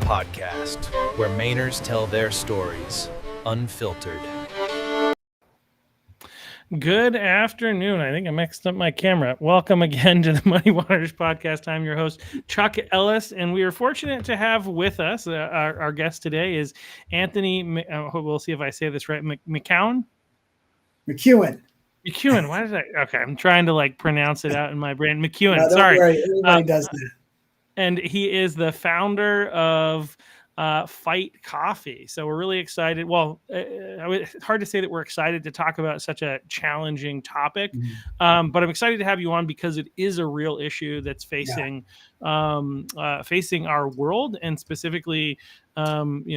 podcast, where Mainers tell their stories, unfiltered. Good afternoon. I think I mixed up my camera. Welcome again to the Muddy Waters podcast. I'm your host, Chuck Ellis, and we are fortunate to have with us, our guest today is Anthony, we'll see if I say this right, McCown? McEwen. Why did I? Okay, I'm trying to pronounce it out in my brain. McEwen, No, don't sorry. worry. Everybody does that. And he is the founder of Fight Coffee. So we're really excited. Well, it's hard to say that we're excited to talk about such a challenging topic, but I'm excited to have you on because it is a real issue that's facing facing our world, and specifically,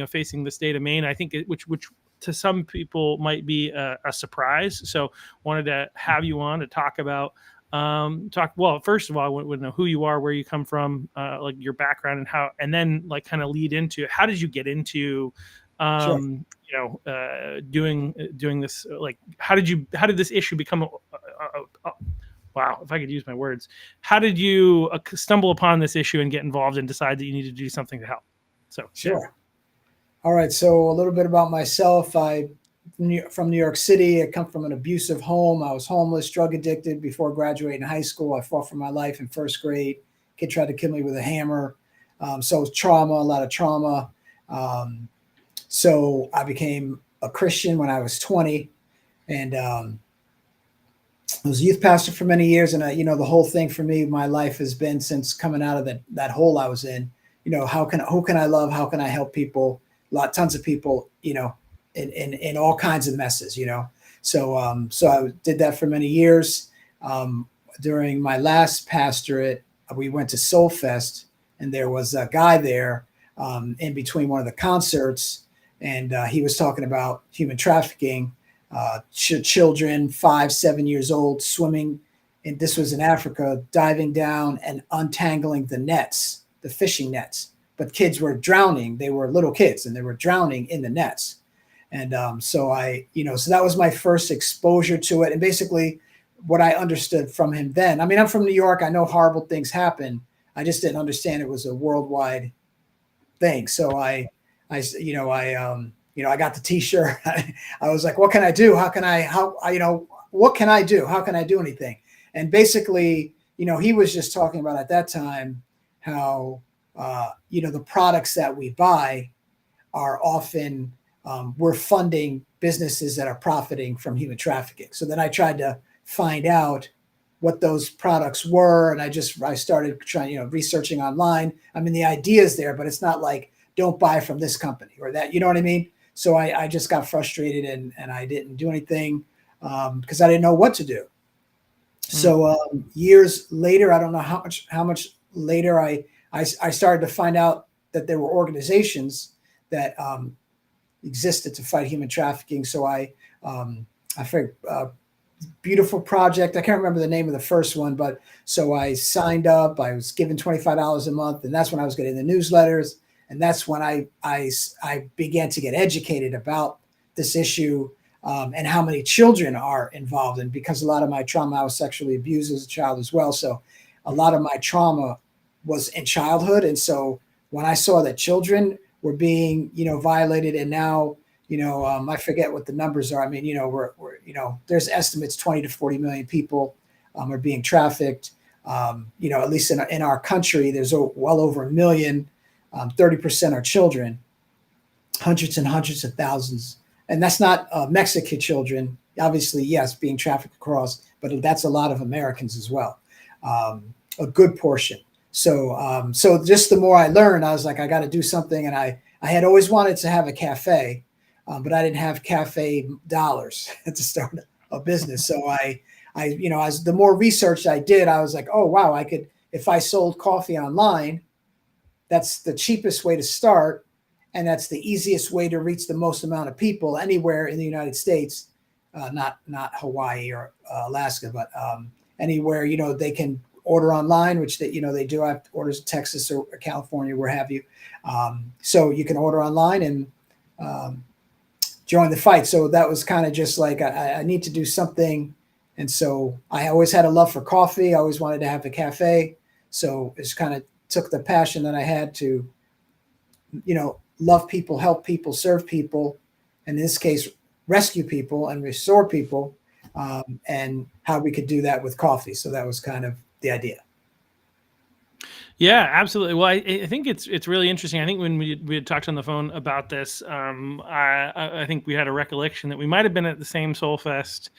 facing the state of Maine. I think which to some people might be a surprise. So wanted to have you on to talk about. Well, first of all, I want to know who you are, where you come from, like your background, and how, and then kind of lead into how did you get into, doing this? Like, how did this issue become? Wow, if I could use my words, how did you stumble upon this issue and get involved and decide that you need to do something to help? So sure. Yeah. All right. So a little bit about myself. From New York City. I come from an abusive home. I was homeless, drug addicted before graduating high school. I fought for my life in first grade. Kid tried to kill me with a hammer. So it was trauma, a lot of trauma. So I became a Christian when I was 20, and I was a youth pastor for many years. And the whole thing for me, my life has been since coming out of that hole I was in. Who can I love? How can I help people? Tons of people. In all kinds of messes, So I did that for many years. During my last pastorate, we went to Soul Fest, and there was a guy there in between one of the concerts, and he was talking about human trafficking, children 5-7 years old swimming, and this was in Africa, diving down and untangling the nets, the fishing nets. But kids were drowning. They were little kids, and they were drowning in the nets. And so that was my first exposure to it. And basically what I understood from him then, I mean, I'm from New York. I know horrible things happen. I just didn't understand it was a worldwide thing. So I got the t-shirt. I was like, what can I do? What can I do? How can I do anything? And basically, he was just talking about at that time how, the products that we buy are often, we're funding businesses that are profiting from human trafficking. So then I tried to find out what those products were. And I started trying, researching online. I mean, the idea is there, but it's not like, don't buy from this company or that, you know what I mean? So I just got frustrated and I didn't do anything because I didn't know what to do. So years later, I don't know how much later I started to find out that there were organizations that, existed to fight human trafficking. So I figured beautiful project. I can't remember the name of the first one, but so I signed up. I was given $25 a month, and that's when I was getting the newsletters. And that's when I began to get educated about this issue and how many children are involved. And because a lot of my trauma, I was sexually abused as a child as well. So a lot of my trauma was in childhood. And so when I saw that children were being, violated, and now, I forget what the numbers are. I mean, we're there's estimates 20 to 40 million people are being trafficked. At least in our country, there's well over 1 million. 30% are children, hundreds and hundreds of thousands, and that's not Mexican children. Obviously, yes, being trafficked across, but that's a lot of Americans as well, a good portion. So just the more I learned, I was like, I got to do something. And I had always wanted to have a cafe, but I didn't have cafe dollars to start a business. So as the more research I did, I was like, oh, wow, I could, if I sold coffee online, that's the cheapest way to start. And that's the easiest way to reach the most amount of people anywhere in the United States, not Hawaii or Alaska, but anywhere, they can order online, which they do have orders in Texas or California, where have you. So you can order online and join the fight. So that was kind of just like, I need to do something. And so I always had a love for coffee. I always wanted to have a cafe. So it's kind of took the passion that I had to, love people, help people, serve people, and in this case, rescue people and restore people, and how we could do that with coffee. So that was kind of the idea. Yeah, absolutely. Well, I think it's really interesting. I think when we had talked on the phone about this, I think we had a recollection that we might have been at the same Soul Fest,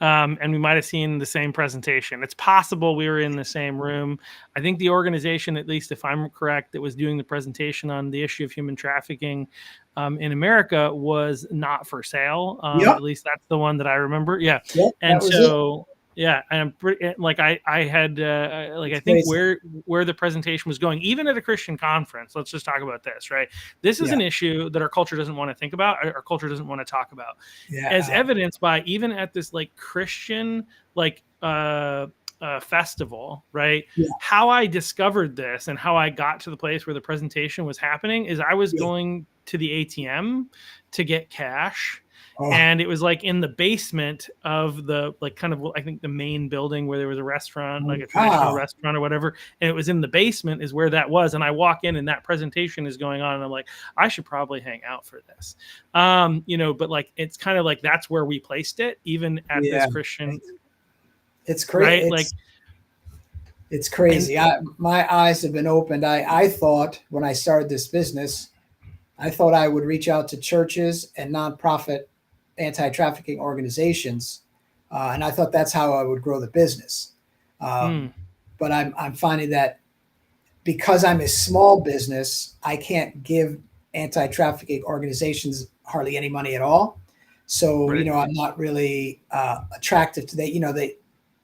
and we might have seen the same presentation. It's possible we were in the same room. I think the organization, at least if I'm correct, that was doing the presentation on the issue of human trafficking in America was Not for Sale. Yep. At least that's the one that I remember. Yeah, Yep, and that was so. Yeah, and I'm pretty like I had like I think crazy. where the presentation was going, even at a Christian conference. Let's just talk about this, right? This is an issue that our culture doesn't want to think about, our culture doesn't want to talk about, as evidenced by even at this like Christian like festival, right? Yeah. How I discovered this and how I got to the place where the presentation was happening is I was going to the ATM to get cash. Oh. And it was like in the basement of the like kind of I think the main building where there was a restaurant, like a traditional restaurant or whatever. And it was in the basement is where that was. And I walk in and that presentation is going on. And I'm like, I should probably hang out for this. But like it's kind of like that's where we placed it, even at this Christian. It's crazy. Right? It's crazy. My eyes have been opened. I thought when I started this business, I thought I would reach out to churches and nonprofit anti-trafficking organizations, and I thought that's how I would grow the business. But I'm finding that because I'm a small business, I can't give anti-trafficking organizations hardly any money at all. So I'm not really attractive to that.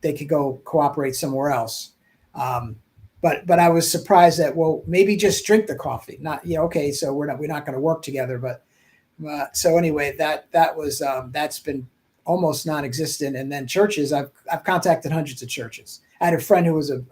They could go cooperate somewhere else. But I was surprised that maybe just drink the coffee. Not okay. So we're not going to work together, but. So anyway, that's been almost non-existent. And then churches, I've contacted hundreds of churches. I had a friend who was an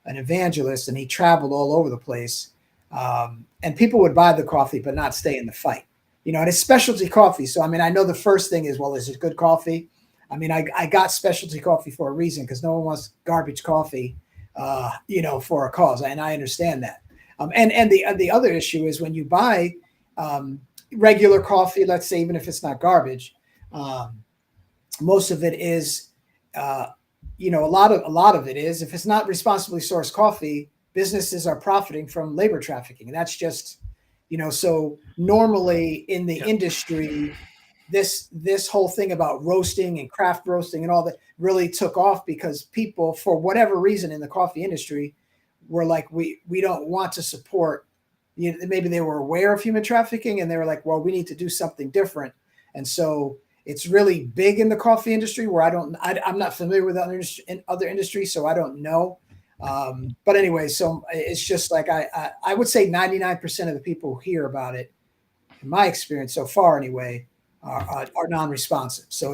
evangelist, and he traveled all over the place. And people would buy the coffee, but not stay in the fight. And it's specialty coffee. So I know the first thing is, is it good coffee? I got specialty coffee for a reason, because no one wants garbage coffee, for a cause, and I understand that. And the other issue is when you buy regular coffee, let's say, even if it's not garbage, most of it is, a lot of it is, if it's not responsibly sourced coffee, businesses are profiting from labor trafficking. And that's just, so normally in the industry, this whole thing about roasting and craft roasting and all that really took off because people, for whatever reason in the coffee industry, were like, we don't want to support. Maybe they were aware of human trafficking and they were like, well, we need to do something different. And so it's really big in the coffee industry where I'm not familiar with other industries, so I don't know. But anyway, so it's just like I would say 99% of the people who hear about it, in my experience so far anyway, are non-responsive. So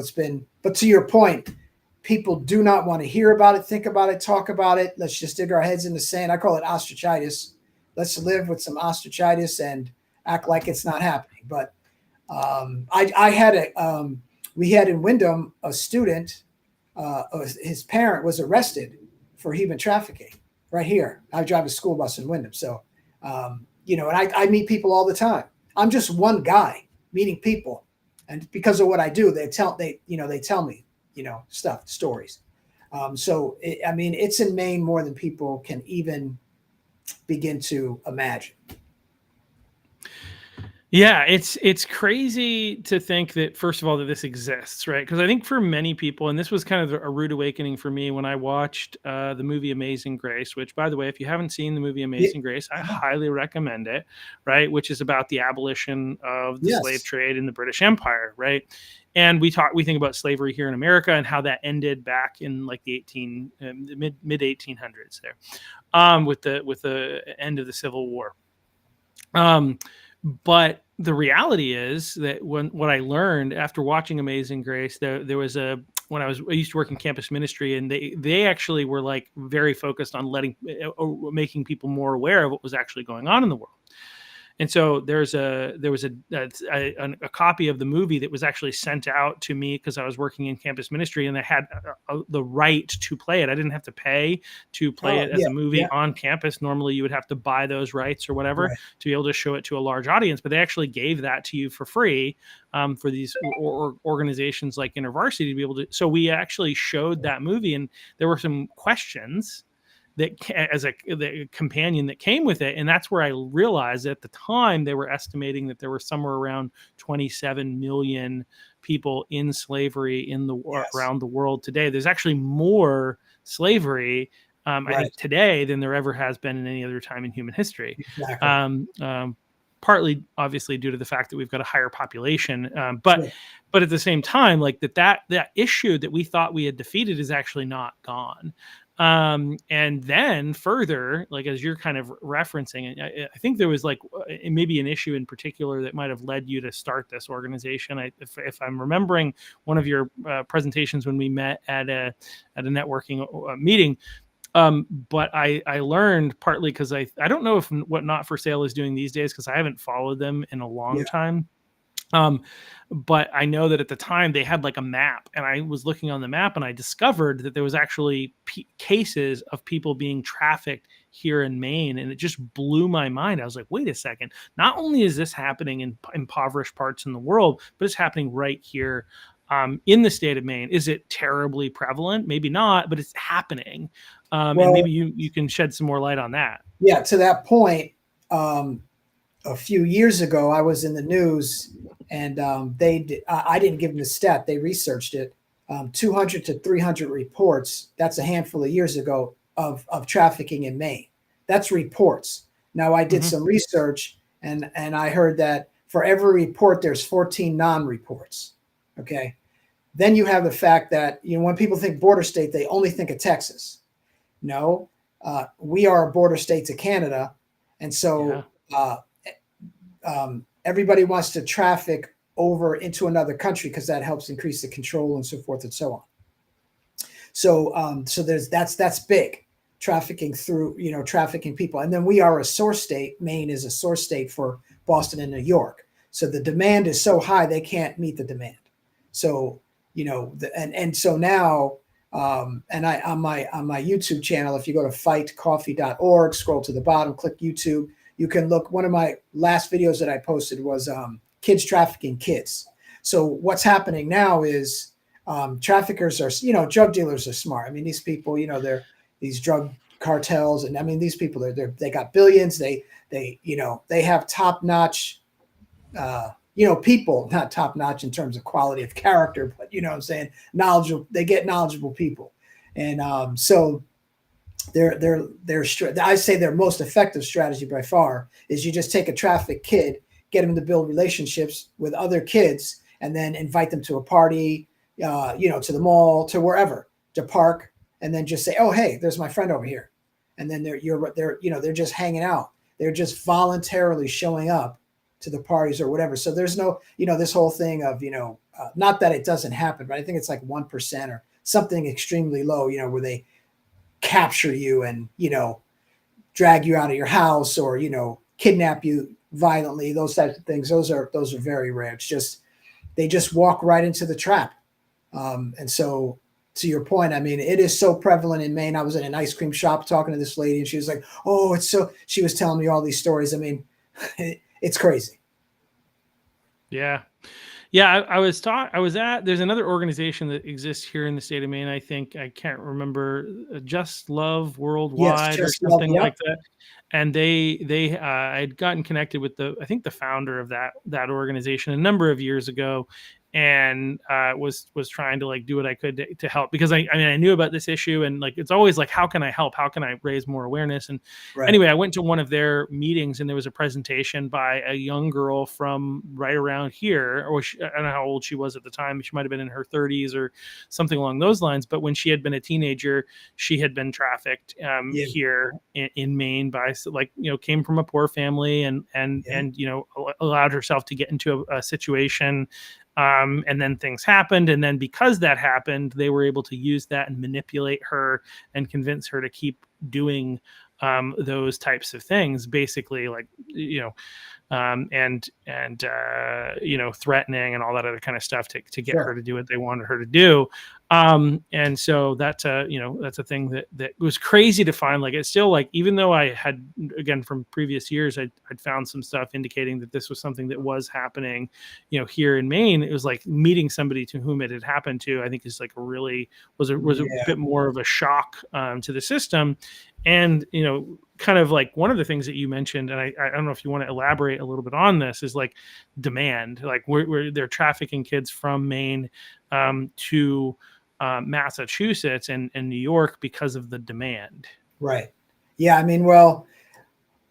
but to your point, people do not want to hear about it, think about it, talk about it. Let's just dig our heads in the sand. I call it ostrachitis. Let's live with some ostrachitis and act like it's not happening. But we had in Windham a student, his parent was arrested for human trafficking right here. I drive a school bus in Windham. So, and I meet people all the time. I'm just one guy meeting people. And because of what I do, they tell me, stories. So it's in Maine more than people can even begin to imagine. Yeah, it's crazy to think that, first of all, that this exists, right? Because I think for many people, and this was kind of a rude awakening for me when I watched the movie Amazing Grace, which, by the way, if you haven't seen the movie Amazing Grace, I highly recommend it, right? Which is about the abolition of the slave trade in the British Empire, right? And we think about slavery here in America and how that ended back in like the mid 1800s there, with the end of the Civil War. But the reality is that what I learned after watching Amazing Grace, there was I used to work in campus ministry, and they actually were like very focused on making people more aware of what was actually going on in the world. And so there was a copy of the movie that was actually sent out to me because I was working in campus ministry, and I had the right to play it. I didn't have to pay to play Oh, it as yeah, a movie yeah, on campus. Normally you would have to buy those rights or whatever right, to be able to show it to a large audience, but they actually gave that to you for free for these organizations like InterVarsity to be able to. So we actually showed that movie, and there were some questions that as the companion that came with it. And that's where I realized at the time they were estimating that there were somewhere around 27 million people in slavery yes, around the world today. There's actually more slavery, I right, think, today than there ever has been in any other time in human history. exactly. Um, um, Partly obviously due to the fact that we've got a higher population, but Sure. at the same time, like that issue that we thought we had defeated is actually not gone. And then further, like as you're kind of referencing, I think there was like maybe an issue in particular that might have led you to start this organization. If I'm remembering one of your presentations when we met at a networking meeting, but I learned partly because I don't know if what Not for Sale is doing these days because I haven't followed them in a long Yeah. time. But I know that at the time they had like a map, and I was looking on the map and I discovered that there was actually cases of people being trafficked here in Maine, and it just blew my mind. I was like, wait a second, not only is this happening in impoverished parts in the world, but it's happening right here in the state of Maine. Is it terribly prevalent? Maybe not, but it's happening. And Well, maybe you can shed some more light on that. yeah, to that point, a few years ago, I was in the news, and I didn't give them the stat. They researched it. 200 to 300 reports. That's a handful of years ago of trafficking in Maine. That's reports. Now, I did Mm-hmm. some research, and I heard that for every report, there's 14 non-reports. Okay. Then you have the fact that, when people think border state, they only think of Texas. No, we are a border state to Canada. And so everybody wants to traffic over into another country because that helps increase the control and so forth and so on. So that's big, trafficking through, trafficking people. And then we are a source state. Maine is a source state for Boston and New York. So the demand is so high, they can't meet the demand. So, and so now, and I on my YouTube channel, if you go to fightcoffee.org, scroll to the bottom, click YouTube, you can look. One of my last videos that I posted was kids trafficking kids. So what's happening now is traffickers are, drug dealers are smart. I mean, these people, they're these drug cartels, and I mean, these people they got billions. They have top notch. People not top notch in terms of quality of character, but what I'm saying, knowledgeable. They get knowledgeable people, and so I say their most effective strategy by far is you just take a trafficked kid, get him to build relationships with other kids, and then invite them to a party, to the mall, to wherever, to park, and then just say, oh, hey, there's my friend over here, and then they're just hanging out. They're just voluntarily showing up to the parties or whatever. So there's no, this whole thing of, not that it doesn't happen, but I think it's like 1% or something extremely low, where they capture you and, drag you out of your house or, kidnap you violently, those types of things. Those are very rare. It's just, they just walk right into the trap. And so to your point, I mean, it is so prevalent in Maine. I was in an ice cream shop talking to this lady, and she was like, oh, she was telling me all these stories. I mean, it's crazy. Yeah. Yeah. There's another organization that exists here in the state of Maine. I think, I can't remember, Just Love Worldwide, Yes, or something like that. And I had gotten connected with I think the founder of that organization a number of years ago, and was trying to like do what I could to help, because I knew about this issue, and like it's always like, how can I help? How can I raise more awareness? And anyway, I went to one of their meetings, and there was a presentation by a young girl from right around here, or I don't know how old she was at the time. She might have been in her 30s or something along those lines. But when she had been a teenager, she had been trafficked here in Maine by, like, came from a poor family, and allowed herself to get into a situation. And then things happened. And then because that happened, they were able to use that and manipulate her and convince her to keep doing those types of things, basically, like, and threatening and all that other kind of stuff to get her to do what they wanted her to do. And so that's a thing that was crazy to find. Like, it's still, like, even though I had, again, from previous years, I'd found some stuff indicating that this was something that was happening, here in Maine. It was like meeting somebody to whom it had happened to, I think, is like was a bit more of a shock to the system. And, kind of like one of the things that you mentioned, and I don't know if you want to elaborate a little bit on this, is like demand. Like, where they're trafficking kids from Maine to Massachusetts and New York because of the demand. Right. Yeah. I mean, well,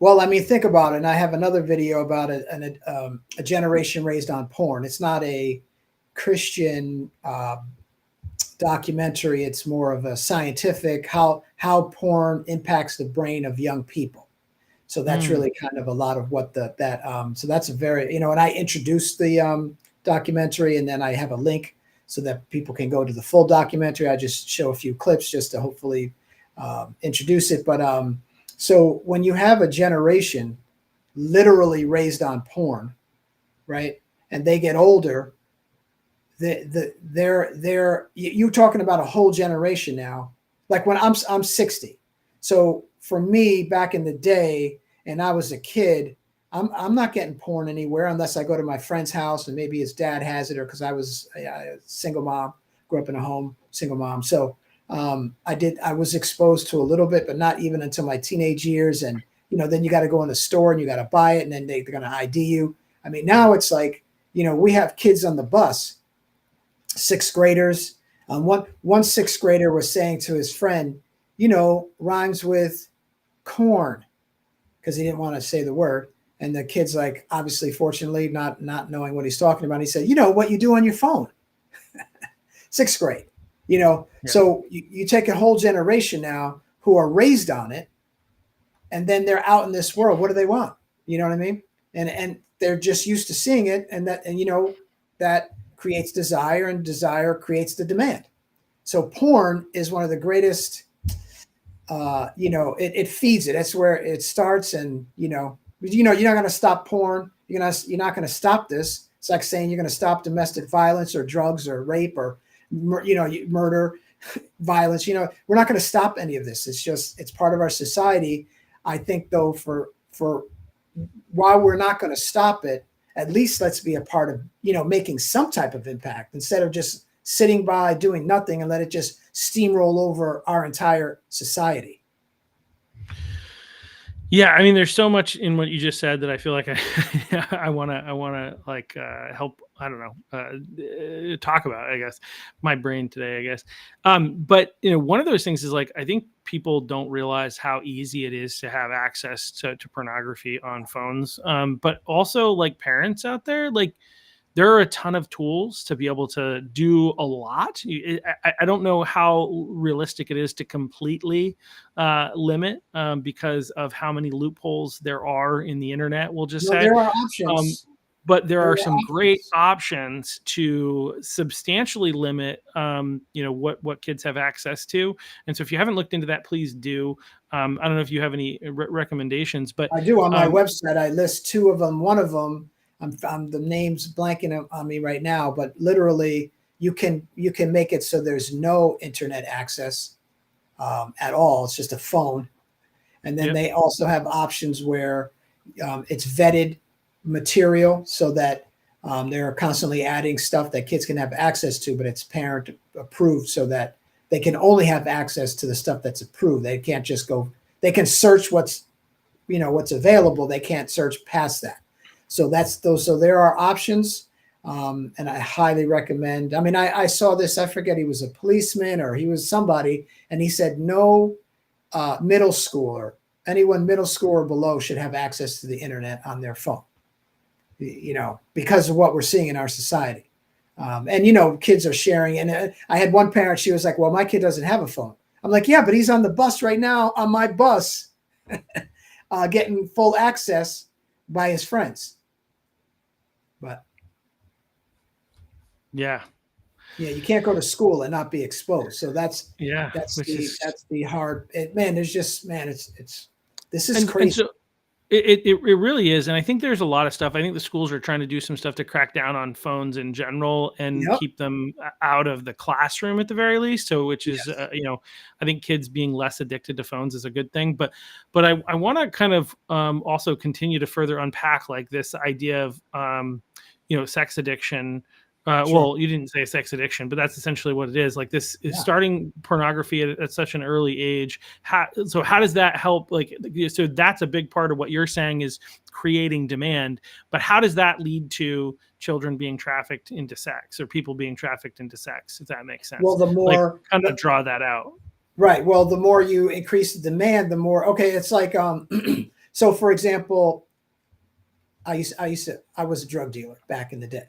I mean, think about it. And I have another video about a generation raised on porn. It's not a Christian documentary. It's more of a scientific how porn impacts the brain of young people. So that's really kind of a lot of what so that's a very, and I introduced the documentary, and then I have a link so that people can go to the full documentary. I just show a few clips just to hopefully introduce it. But so when you have a generation literally raised on porn, right, and they get older, you're talking about a whole generation now. Like, when I'm 60, so for me back in the day, and I was a kid, I'm not getting porn anywhere unless I go to my friend's house and maybe his dad has it, or because I was a single mom, grew up in a home, single mom. So I was exposed to a little bit, but not even until my teenage years. And, then you got to go in the store and you got to buy it, and then they're going to ID you. I mean, now it's like, we have kids on the bus, sixth graders. One sixth grader was saying to his friend, rhymes with corn, because he didn't want to say the word. And the kid's like, obviously, fortunately, not knowing what he's talking about. He said, what you do on your phone. Sixth grade, Yeah. So you take a whole generation now who are raised on it, and then they're out in this world. What do they want? You know what I mean? And they're just used to seeing it, and that creates desire, and desire creates the demand. So porn is one of the greatest. It feeds it. That's where it starts, and you're not going to stop porn. You're not going to stop this. It's like saying you're going to stop domestic violence or drugs or rape or murder, violence. We're not going to stop any of this. It's part of our society. I think, though, for while we're not going to stop it, at least let's be a part of making some type of impact, instead of just sitting by doing nothing and let it just steamroll over our entire society. Yeah, I mean, there's so much in what you just said that I feel like I want to like help. I don't know, talk about, I guess, my brain today, I guess. But one of those things is, like, I think people don't realize how easy it is to have access to pornography on phones. But also, like, parents out there, like, there are a ton of tools to be able to do a lot. I don't know how realistic it is to completely limit because of how many loopholes there are in the internet. We'll just say there are options. But there are some great options to substantially limit, what kids have access to. And so if you haven't looked into that, please do. I don't know if you have any recommendations, but I do. On my website, I list two of them. One of them, I'm the name's blanking on me right now, but literally you can make it so there's no internet access at all. It's just a phone. And then they also have options where it's vetted material, so that they're constantly adding stuff that kids can have access to, but it's parent approved, so that they can only have access to the stuff that's approved. They can't just go, they can search what's available. They can't search past that. So that's those. So there are options. And I highly recommend. I mean, I saw this, I forget, he was a policeman or he was somebody, and he said no middle schooler, anyone middle school or below should have access to the internet on their phone, because of what we're seeing in our society. And, kids are sharing. And I had one parent, she was like, well, my kid doesn't have a phone. I'm like, yeah, but he's on the bus right now, on my bus, getting full access by his friends. But yeah, you can't go to school and not be exposed. So that's the hard, it's This is And crazy. so it really is. And I think there's a lot of stuff. I think the schools are trying to do some stuff to crack down on phones in general and Yep. keep them out of the classroom at the very least. So, which is, Yes. I think kids being less addicted to phones is a good thing. But I want to kind of also continue to further unpack like this idea of, sex addiction. Sure. Well, you didn't say sex addiction, but that's essentially what it is. Like this is Yeah. starting pornography at such an early age. So how does that help? Like, so that's a big part of what you're saying is creating demand. But how does that lead to children being trafficked into sex or people being trafficked into sex? If that makes sense, Well, the like more kind of draw that out. right. Well, the more you increase the demand, the more okay. It's like so for example, I was a drug dealer back in the day.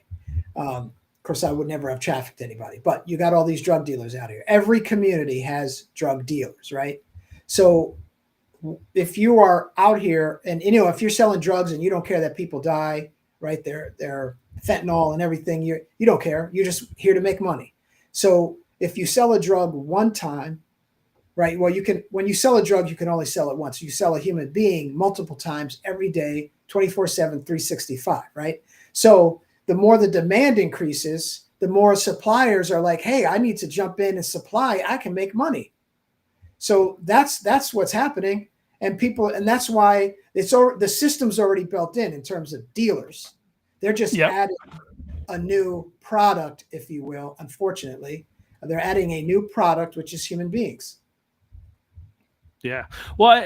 Of course, I would never have trafficked anybody, but you got all these drug dealers out here. Every community has drug dealers, right? So if you are out here and if you're selling drugs and you don't care that people die, right? They're fentanyl and everything. You don't care. You're just here to make money. So if you sell a drug one time, right? Well, when you sell a drug, you can only sell it once. You sell a human being multiple times every day, 24/7, 365, right? So the more the demand increases, the more suppliers are like, hey, I need to jump in and supply. I can make money. So that's what's happening. And that's why the system's already built in terms of dealers. They're just Yep. adding a new product, if you will. Unfortunately, they're adding a new product, which is human beings. Yeah. Well,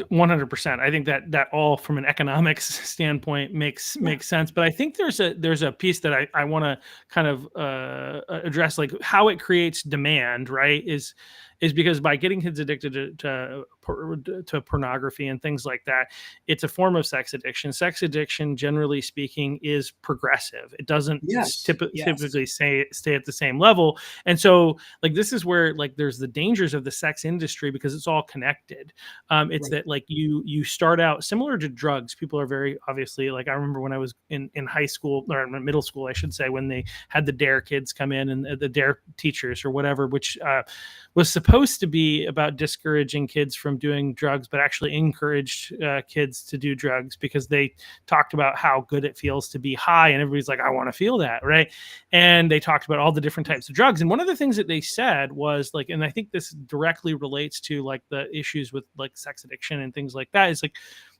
100%. I think that all from an economics standpoint makes sense. But I think there's a piece that I want to kind of address, like how it creates demand, right? Is because by getting kids addicted to pornography and things like that, it's a form of sex addiction. Sex addiction, generally speaking, is progressive. It doesn't Yes. typically stay at the same level. And so, like, this is where like there's the dangers of the sex industry because it's all connected. It's Right. that like you start out similar to drugs. People are very obviously like I remember when I was in high school or in middle school, I should say, when they had the DARE kids come in and the DARE teachers or whatever, which was supposed to be about discouraging kids from doing drugs, but actually encouraged kids to do drugs because they talked about how good it feels to be high. And everybody's like, I want to feel that. Right. And they talked about all the different types of drugs. And one of the things that they said was like, and I think this directly relates to like the issues with like sex addiction and things like that, is like,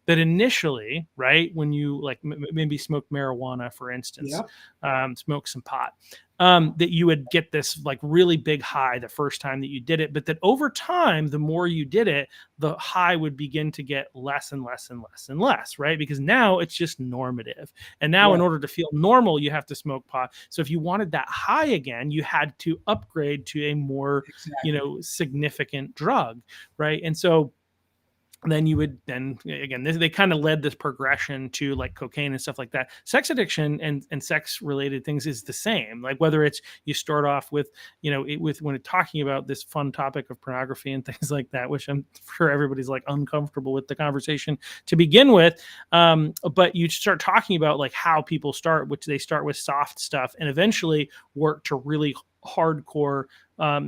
that initially, right, when you like maybe smoke marijuana, for instance, smoke some pot, that you would get this like really big high the first time that you did it, but that over time, the more you did it, the high would begin to get less and less and less and less, right? Because now it's just normative. And now in order to feel normal, you have to smoke pot. So if you wanted that high again, you had to upgrade to a more, significant drug, right? And so then you would again they kind of led this progression to like cocaine and stuff like that. Sex addiction and sex related things is the same, like whether it's you start off with when talking about this fun topic of pornography and things like that, which I'm sure everybody's like uncomfortable with the conversation to begin with, but you start talking about like how people start, which they start with soft stuff and eventually work to really hardcore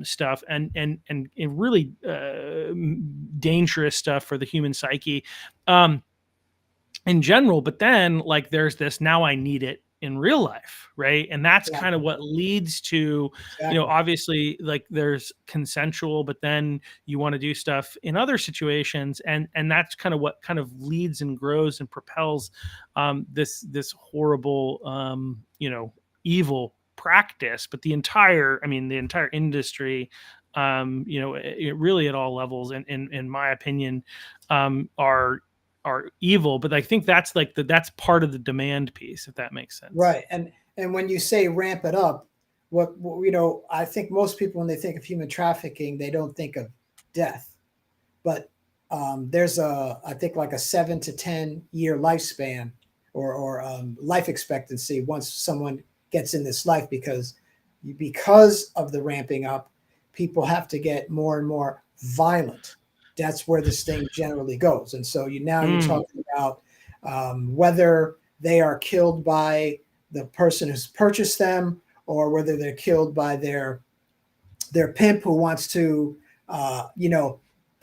stuff and really dangerous stuff for the human psyche in general. But then like there's this, now I need it in real life, right? And that's kind of what leads to obviously like there's consensual, but then you want to do stuff in other situations, and that's kind of what kind of leads and grows and propels this horrible evil practice. But the entire industry, it really at all levels, in my opinion, are evil. But I think that's like that's part of the demand piece, if that makes sense. Right. And when you say ramp it up, what I think most people, when they think of human trafficking, they don't think of death, but there's I think like a 7 to 10 year lifespan or life expectancy once someone gets in this life, because of the ramping up, people have to get more and more violent. That's where this thing generally goes. And so you're talking about whether they are killed by the person who's purchased them, or whether they're killed by their pimp who wants to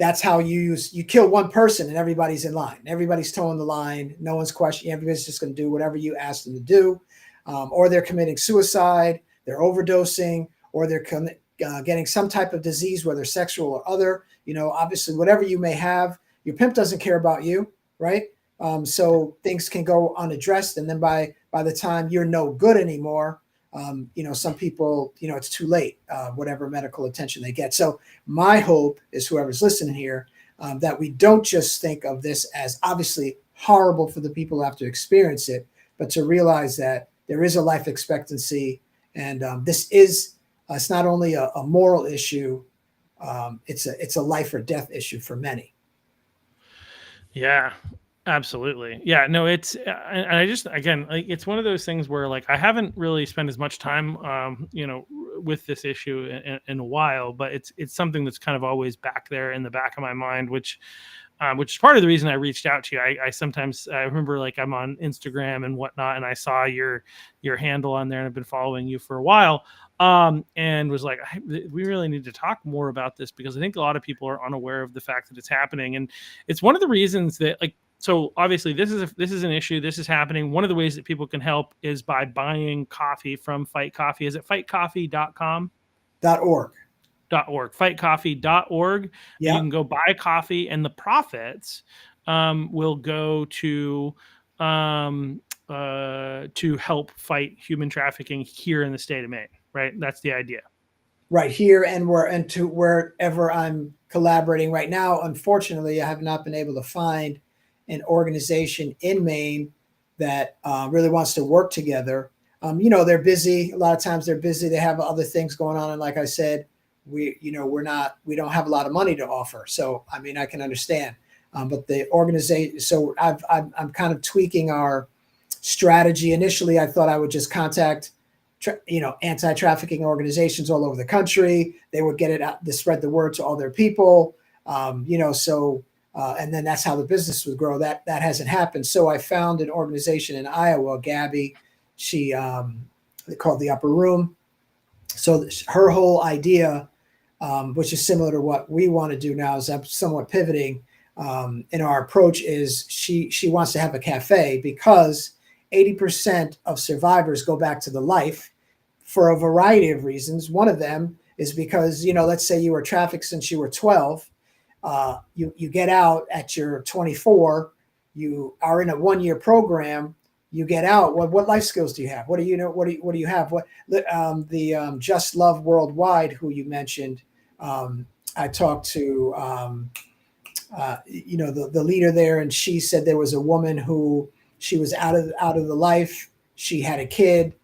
that's how you kill one person and everybody's in line. Everybody's towing the line. No one's questioning. Everybody's just going to do whatever you ask them to do. Or they're committing suicide, they're overdosing, or they're getting some type of disease, whether sexual or other. Obviously, whatever you may have, your pimp doesn't care about you, right? So things can go unaddressed, and then by the time you're no good anymore, some people, it's too late, whatever medical attention they get. So my hope is whoever's listening here, that we don't just think of this as obviously horrible for the people who have to experience it, but to realize that there is a life expectancy, and this is it's not only a moral issue, it's a life or death issue for many. Yeah, absolutely. Yeah, no, and I just, again, like, it's one of those things where, like, I haven't really spent as much time, with this issue in a while, but it's something that's kind of always back there in the back of my mind, which is part of the reason I reached out to you. I sometimes, I remember, like, I'm on Instagram and whatnot, and I saw your handle on there, and I've been following you for a while, and was like, we really need to talk more about this, because I think a lot of people are unaware of the fact that it's happening. And it's one of the reasons that, like, so obviously this is an issue. This is happening. One of the ways that people can help is by buying coffee from Fight Coffee. Is it fightcoffee.com? .org. Fightcoffee.org. Yeah. You can go buy coffee, and the profits will go to help fight human trafficking here in the state of Maine. Right, that's the idea. Right here, and to wherever I'm collaborating right now. Unfortunately, I have not been able to find an organization in Maine that really wants to work together. They're busy. A lot of times they're busy. They have other things going on, and like I said, we don't have a lot of money to offer. So I mean, I can understand, but the organization. So I'm kind of tweaking our strategy. Initially, I thought I would just contact anti-trafficking organizations all over the country. They would get it out, to spread the word to all their people. And then that's how the business would grow. That hasn't happened. So I found an organization in Iowa, Gabby. She they called the Upper Room. So her whole idea, which is similar to what we want to do now, is I'm somewhat pivoting in our approach. Is she wants to have a cafe, because 80% of survivors go back to the life for a variety of reasons. One of them is because, let's say you were trafficked since you were 12. You get out at your 24. You are in a 1-year program. You get out. What life skills do you have? What do you know? What do you have? The Just Love Worldwide, who you mentioned, I talked to the leader there, and she said there was a woman who, she was out of the life. She had a kid.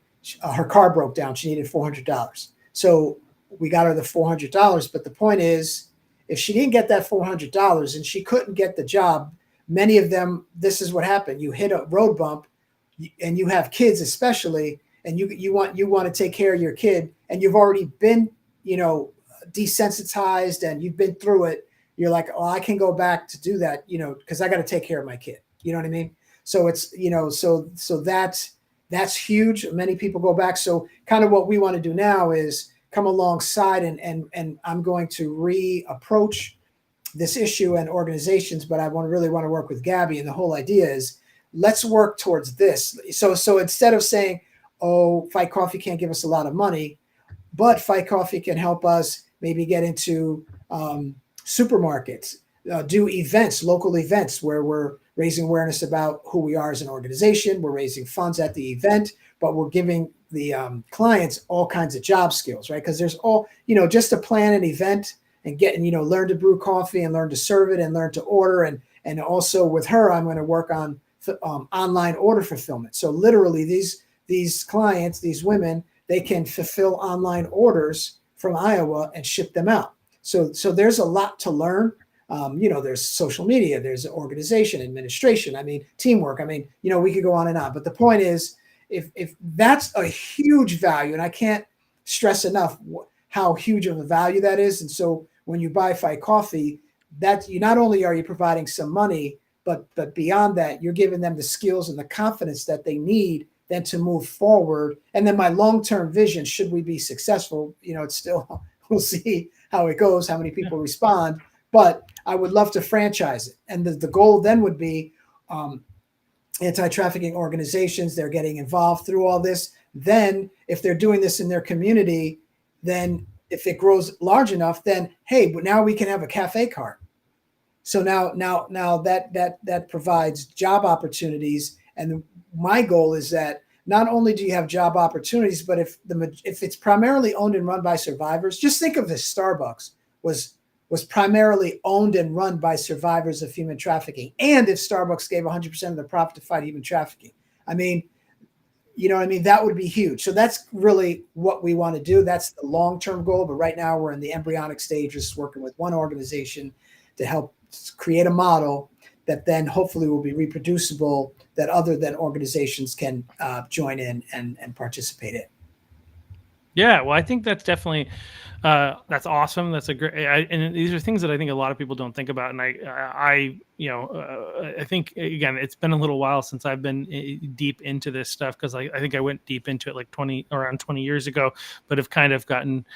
Her car broke down. She needed $400. So we got her the $400. But the point is, if she didn't get that $400 and she couldn't get the job, many of them, this is what happened. You hit a road bump, and you have kids especially, and you want to take care of your kid, and you've already been, desensitized, and you've been through it. You're like, oh, I can go back to do that, because I got to take care of my kid. You know what I mean? So it's, so that's huge. Many people go back. So kind of what we want to do now is come alongside, and I'm going to reapproach this issue and organizations, but I really want to work with Gabby. And the whole idea is, let's work towards this. So instead of saying, oh, Fight Coffee can't give us a lot of money, but Fight Coffee can help us maybe get into supermarkets, do events, local events, where we're raising awareness about who we are as an organization. We're raising funds at the event, but we're giving the clients all kinds of job skills, right? Because there's all, just to plan an event and get, learn to brew coffee and learn to serve it and learn to order. And also with her, I'm going to work on online order fulfillment. So literally these clients, these women, they can fulfill online orders from Iowa and ship them out. So there's a lot to learn. There's social media, there's organization, administration, teamwork. We could go on and on. But the point is, if that's a huge value, and I can't stress enough how huge of a value that is. And so when you buy Fight Coffee, that you not only are you providing some money, but beyond that, you're giving them the skills and the confidence that they need then to move forward. And then my long-term vision, should we be successful, it's still, we'll see how it goes, how many people respond. but I would love to franchise it. And the goal then would be anti-trafficking organizations. They're getting involved through all this. Then if they're doing this in their community, then if it grows large enough, then, hey, but now we can have a cafe cart. So now that provides job opportunities. And my goal is that not only do you have job opportunities, but if it's primarily owned and run by survivors, just think of this: Starbucks was primarily owned and run by survivors of human trafficking. And if Starbucks gave 100% of the profit to fight human trafficking, I mean, you know what I mean? That would be huge. So that's really what we want to do. That's the long-term goal. But right now we're in the embryonic stages, working with one organization to help create a model that then hopefully will be reproducible, that other than organizations can join in and participate in. Yeah, well, I think that's definitely that's awesome. That's a great, and these are things that I think a lot of people don't think about. And I think again, it's been a little while since I've been deep into this stuff, because I think I went deep into it like around 20 years ago, but have kind of gotten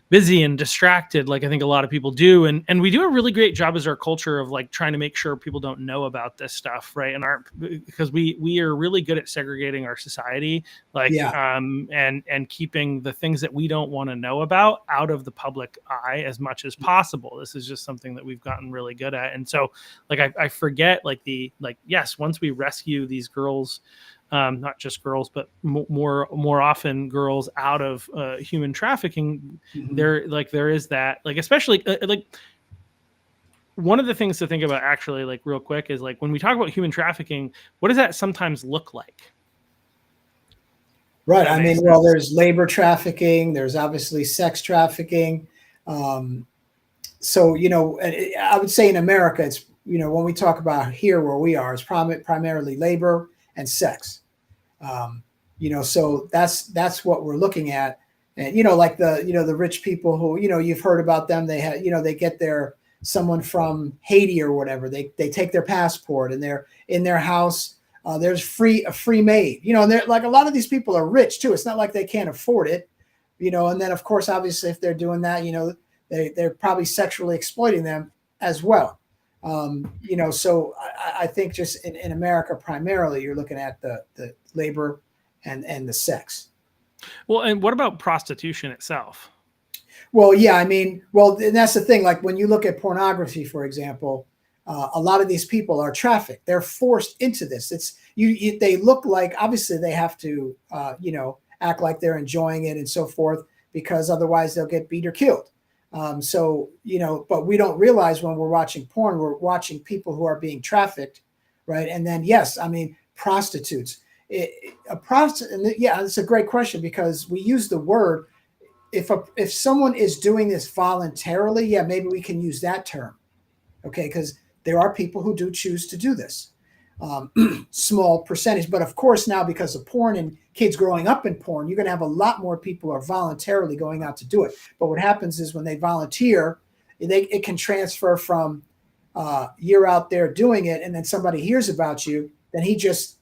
busy and distracted, like I think a lot of people do, and we do a really great job as our culture of like trying to make sure people don't know about this stuff, right? And because we are really good at segregating our society, like and keeping the things that we don't want to know about out of the public eye as much as possible. This is just something that we've gotten really good at. And so like I forget yes, once we rescue these girls, not just girls, but more often girls out of human trafficking, there is that, like, especially like one of the things to think about actually, like real quick, is like when we talk about human trafficking, what does that sometimes look like? Right. I mean, well, there's labor trafficking. There's obviously sex trafficking. So, I would say in America, it's, when we talk about here where we are, it's primarily labor and sex. So that's what we're looking at. And, like the rich people who, you've heard about them. They have, they get someone from Haiti or whatever. They take their passport and they're in their house. There's a free maid, and they're like, a lot of these people are rich too. It's not like they can't afford it, and then of course, obviously if they're doing that, they're probably sexually exploiting them as well. So I think just in America, primarily, you're looking at the labor and the sex. Well, and what about prostitution itself? Well, yeah, I mean, and that's the thing. Like when you look at pornography, for example, a lot of these people are trafficked. They're forced into this. It's they look like, obviously they have to, act like they're enjoying it and so forth, because otherwise they'll get beat or killed. But we don't realize when we're watching porn, we're watching people who are being trafficked, right? And then, yes, I mean, prostitutes. It's a great question, because we use the word, if someone is doing this voluntarily, yeah, maybe we can use that term, okay? Because there are people who do choose to do this, small percentage. But of course, now because of porn and kids growing up in porn, you're going to have a lot more people who are voluntarily going out to do it. But what happens is when they volunteer, it can transfer from you're out there doing it, and then somebody hears about you, then he's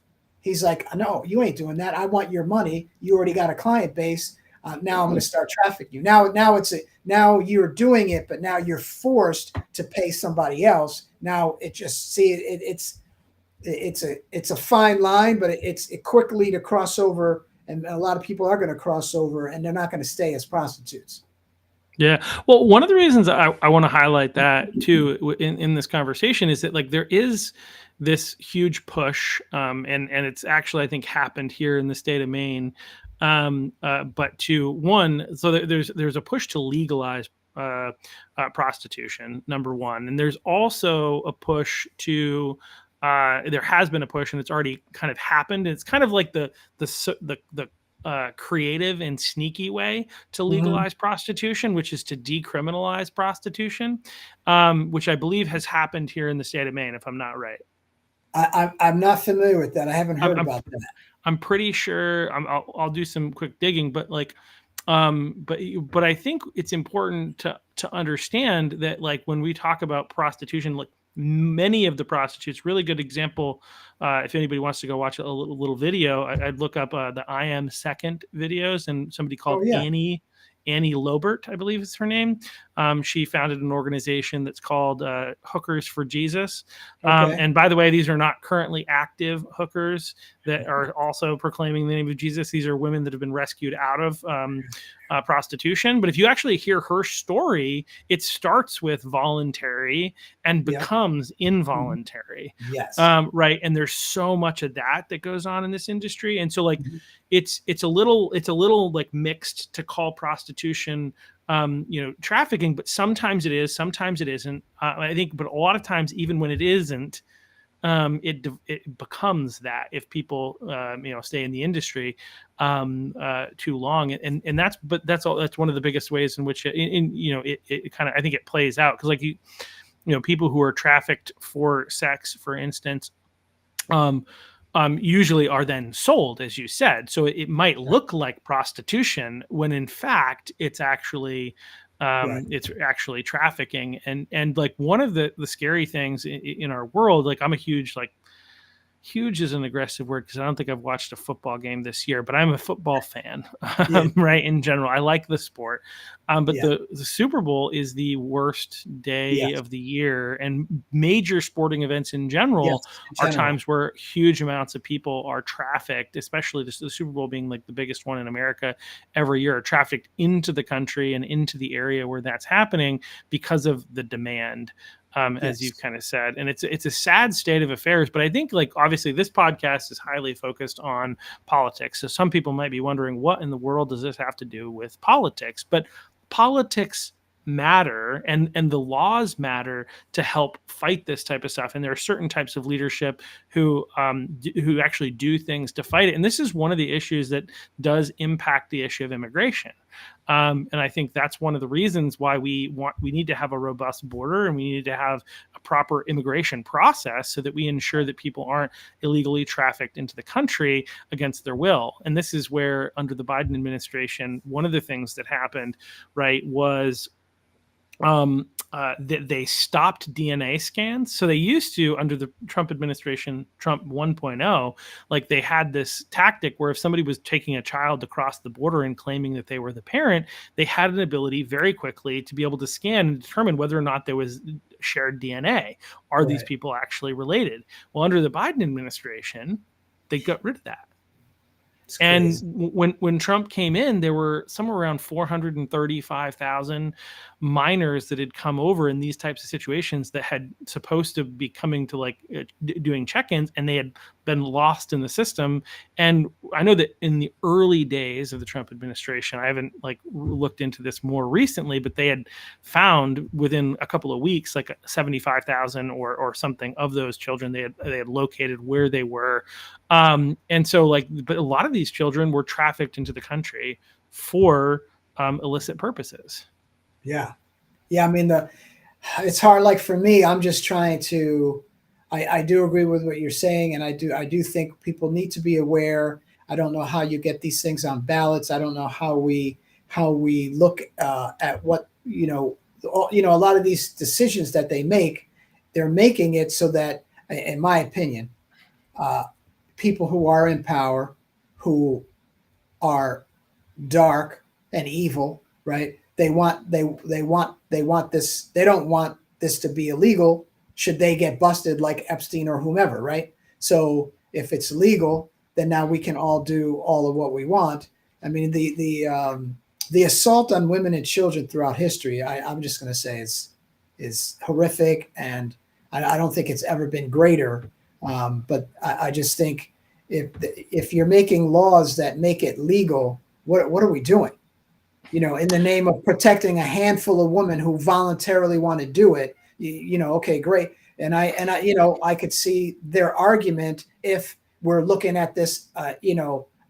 like, no, you ain't doing that. I want your money. You already got a client base. Now I'm going to start trafficking you. Now you're doing it, but now you're forced to pay somebody else. Now it's a fine line, but it's quickly to cross over, and a lot of people are going to cross over, and they're not going to stay as prostitutes. Yeah. Well, one of the reasons I want to highlight that too in this conversation is that, like, there is this huge push, and it's actually, I think, happened here in the state of Maine. But there's a push to legalize prostitution, number one, and there's also a push to there has been a push, and it's already kind of happened. It's kind of like the creative and sneaky way to legalize prostitution, which is to decriminalize prostitution, which I believe has happened here in the state of Maine, if I'm not right. I'm not familiar with that. I haven't heard about that. I'm pretty sure I'll do some quick digging, but like, but I think it's important to understand that, like, when we talk about prostitution, like, many of the prostitutes, really good example. If anybody wants to go watch a little video, I'd look up the I Am Second videos, and somebody called Annie Lobert, I believe is her name. She founded an organization that's called Hookers for Jesus. Okay. And by the way, these are not currently active hookers that are also proclaiming the name of Jesus. These are women that have been rescued out of prostitution. But if you actually hear her story, it starts with voluntary and Yep. becomes involuntary. Yes. Right. And there's so much of that goes on in this industry. And so like, Mhm. it's a little like mixed to call prostitution, trafficking, but sometimes it is, sometimes it isn't. I think, but a lot of times, even when it isn't, it becomes that if people stay in the industry too long, and that's one of the biggest ways in which it kind of, I think it plays out, because like people who are trafficked for sex, for instance, usually are then sold, as you said. So it might look like prostitution when in fact it's actually Right. trafficking. And like one of the scary things in our world, like I'm a huge is an aggressive word because I don't think I've watched a football game this year, but I'm a football fan, Yeah. right? In general, I like the sport. But Yeah. the Super Bowl is the worst day Yes. of the year, and major sporting events in general Yes. In are general. times where huge amounts of people are trafficked, especially the Super Bowl being like the biggest one in America every year, are trafficked into the country and into the area where that's happening because of the demand. As you've Yes. kind of said, and it's a sad state of affairs. But I think, like, obviously this podcast is highly focused on politics, so some people might be wondering, what in the world does this have to do with politics? But politics matter, and the laws matter to help fight this type of stuff, and there are certain types of leadership who actually do things to fight it. And this is one of the issues that does impact the issue of immigration. And I think that's one of the reasons why we need to have a robust border, and we need to have a proper immigration process so that we ensure that people aren't illegally trafficked into the country against their will. And this is where, under the Biden administration, one of the things that happened, right, was they stopped DNA scans. So they used to, under the Trump administration, Trump 1.0, like they had this tactic where if somebody was taking a child across the border and claiming that they were the parent, they had an ability very quickly to be able to scan and determine whether or not there was shared DNA. Are these Right. people actually related? Well, under the Biden administration, they got rid of that. It's And crazy. when Trump came in, there were somewhere around 435,000 minors that had come over in these types of situations that had supposed to be coming to like doing check-ins, and they had been lost in the system. And I know that in the early days of the Trump administration, I haven't like looked into this more recently, but they had found within a couple of weeks like 75,000 or something of those children. They had located where they were. And so like, but a lot of these children were trafficked into the country for illicit purposes. Yeah. Yeah. I mean, it's hard. Like for me, I'm just trying to, I do agree with what you're saying. And I do think people need to be aware. I don't know how you get these things on ballots. I don't know how we look at what, a lot of these decisions that they make, they're making it so that, in my opinion, people who are in power, who are dark and evil, right? They want this. They don't want this to be illegal. Should they get busted like Epstein or whomever, right? So if it's legal, then now we can all do all of what we want. I mean, the assault on women and children throughout history, I'm just going to say is horrific, and I don't think it's ever been greater. But I just think if you're making laws that make it legal, what are we doing? In the name of protecting a handful of women who voluntarily want to do it, okay, great. And I could see their argument if we're looking at this,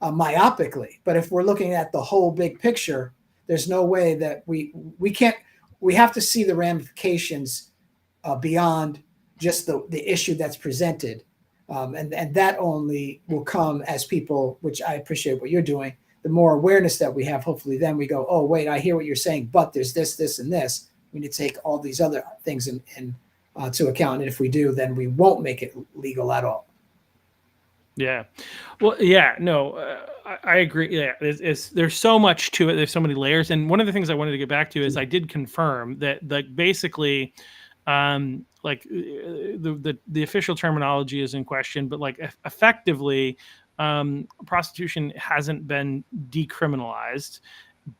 myopically. But if we're looking at the whole big picture, there's no way that we can't. We have to see the ramifications beyond just the issue that's presented, and that only will come as people, which I appreciate what you're doing. The more awareness that we have, hopefully then we go, oh, wait, I hear what you're saying, but there's this, and this. We need to take all these other things to account. And if we do, then we won't make it legal at all. Yeah. Well, yeah, no, I agree. Yeah, there's so much to it. There's so many layers. And one of the things I wanted to get back to is I did confirm that, like, basically, like the official terminology is in question, but like effectively, prostitution hasn't been decriminalized,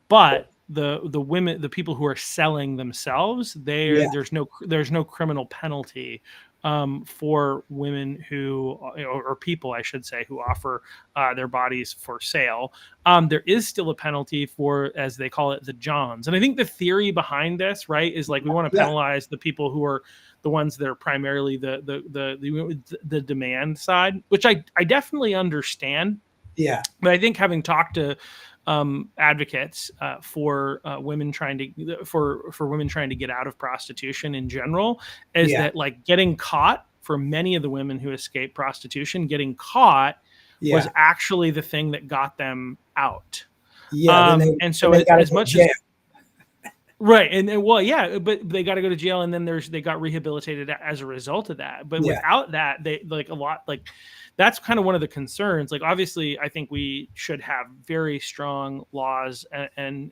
but the women, the people who are selling themselves, Yeah, there's no criminal penalty for women who, or people, I should say, who offer their bodies for sale. There is still a penalty for, as they call it, the Johns. And I think the theory behind this, right, is like we want to yeah, penalize the people who are the ones that are primarily the demand side, which I definitely understand. yeah, But I think, having talked to advocates for women trying to for women trying to get out of prostitution in general, is yeah, that, like, getting caught, for many of the women who escape prostitution, getting caught was yeah, actually the thing that got them out. yeah. And then so, they got to as go to much as, jail. right, and well, yeah, but they got to go to jail, and then they got rehabilitated as a result of that. But Yeah, without that, they, like, a lot, like, that's kind of one of the concerns. Like, obviously, I think we should have very strong laws and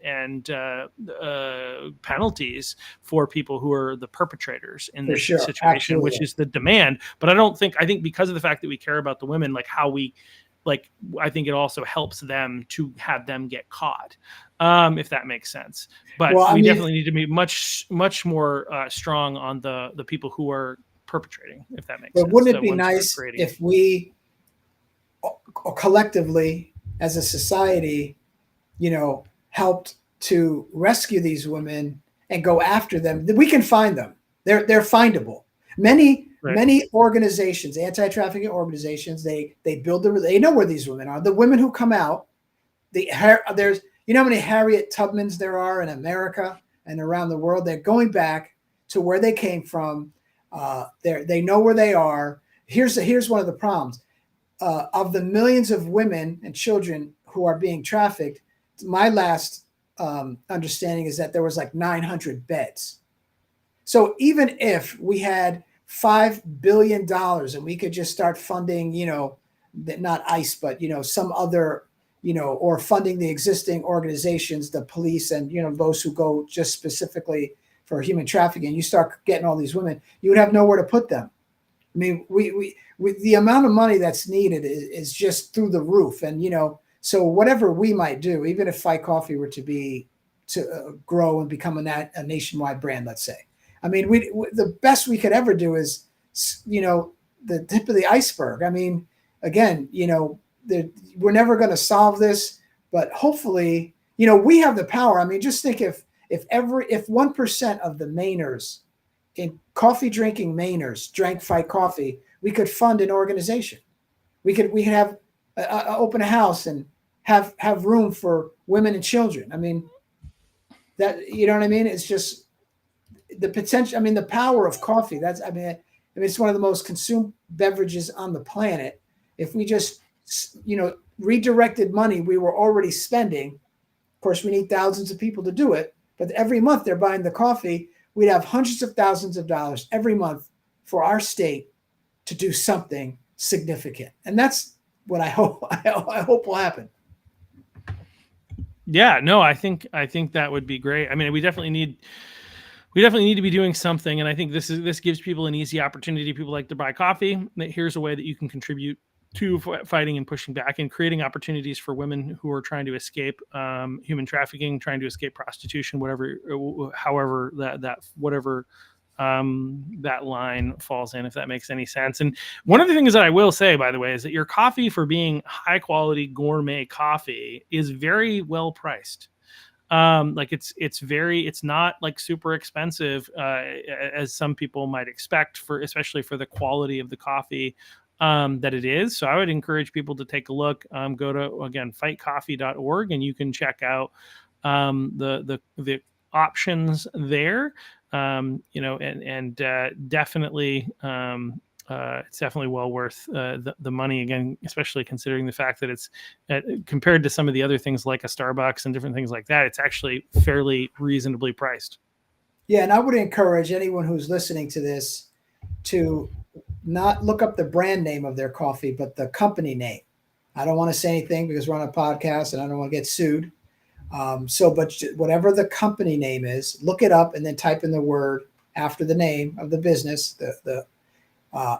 penalties for people who are the perpetrators in for this sure, situation, which absolutely. is the demand. But I think because of the fact that we care about the women, like how we, like, I think it also helps them to have them get caught, if that makes sense. But Well, I we mean, definitely need to be much more strong on the people who are perpetrating, if that makes but sense. wouldn't it The be ones who are nice creating it. if we collectively, as a society, helped to rescue these women and go after them? We can find them. They're findable. Many Right. many organizations, anti-trafficking organizations, they build they know where these women are. The women who come out, there's, how many Harriet Tubmans there are in America and around the world. They're going back to where they came from. They know where they are. Here's one of the problems. Of the millions of women and children who are being trafficked, my last understanding is that there was like 900 beds. So even if we had $5 billion and we could just start funding, not ICE, but some other, or funding the existing organizations, the police, and those who go just specifically for human trafficking, you start getting all these women, you would have nowhere to put them. I mean, we the amount of money that's needed is just through the roof. And, so whatever we might do, even if Fight Coffee were to grow and become a nationwide brand, let's say, I mean, the best we could ever do is, the tip of the iceberg. I mean, again, we're never going to solve this, but hopefully, we have the power. I mean, just think if 1% of the Mainers, in coffee drinking Mainers, drank Fight Coffee, we could fund an organization. We could have open a house and have room for women and children. I mean, that, you know what I mean? It's just the potential. I mean, the power of coffee. It's one of the most consumed beverages on the planet. If we just, redirected money we were already spending, of course, we need thousands of people to do it, but every month they're buying the coffee. We'd have hundreds of thousands of dollars every month for our state to do something significant. And that's what I hope will happen. Yeah, no, I think that would be great. I mean, we definitely need to be doing something, and I think this gives people an easy opportunity. People like to buy coffee. Here's a way that you can contribute to fighting and pushing back and creating opportunities for women who are trying to escape human trafficking, trying to escape prostitution, however that line falls in, if that makes any sense. And one of the things that I will say, by the way, is that your coffee, for being high quality gourmet coffee, is very well priced. Like, it's not like super expensive as some people might expect, especially for the quality of the coffee that it is. So I would encourage people to take a look. Go to, again, fightcoffee.org, and you can check out the options there. Definitely, it's definitely well worth the money, again, especially considering the fact that it's compared to some of the other things like a Starbucks and different things like that, it's actually fairly reasonably priced. Yeah, and I would encourage anyone who's listening to this to not look up the brand name of their coffee, but the company name. I don't want to say anything because we're on a podcast and I don't want to get sued. But whatever the company name is, look it up and then type in the word after the name of the business, the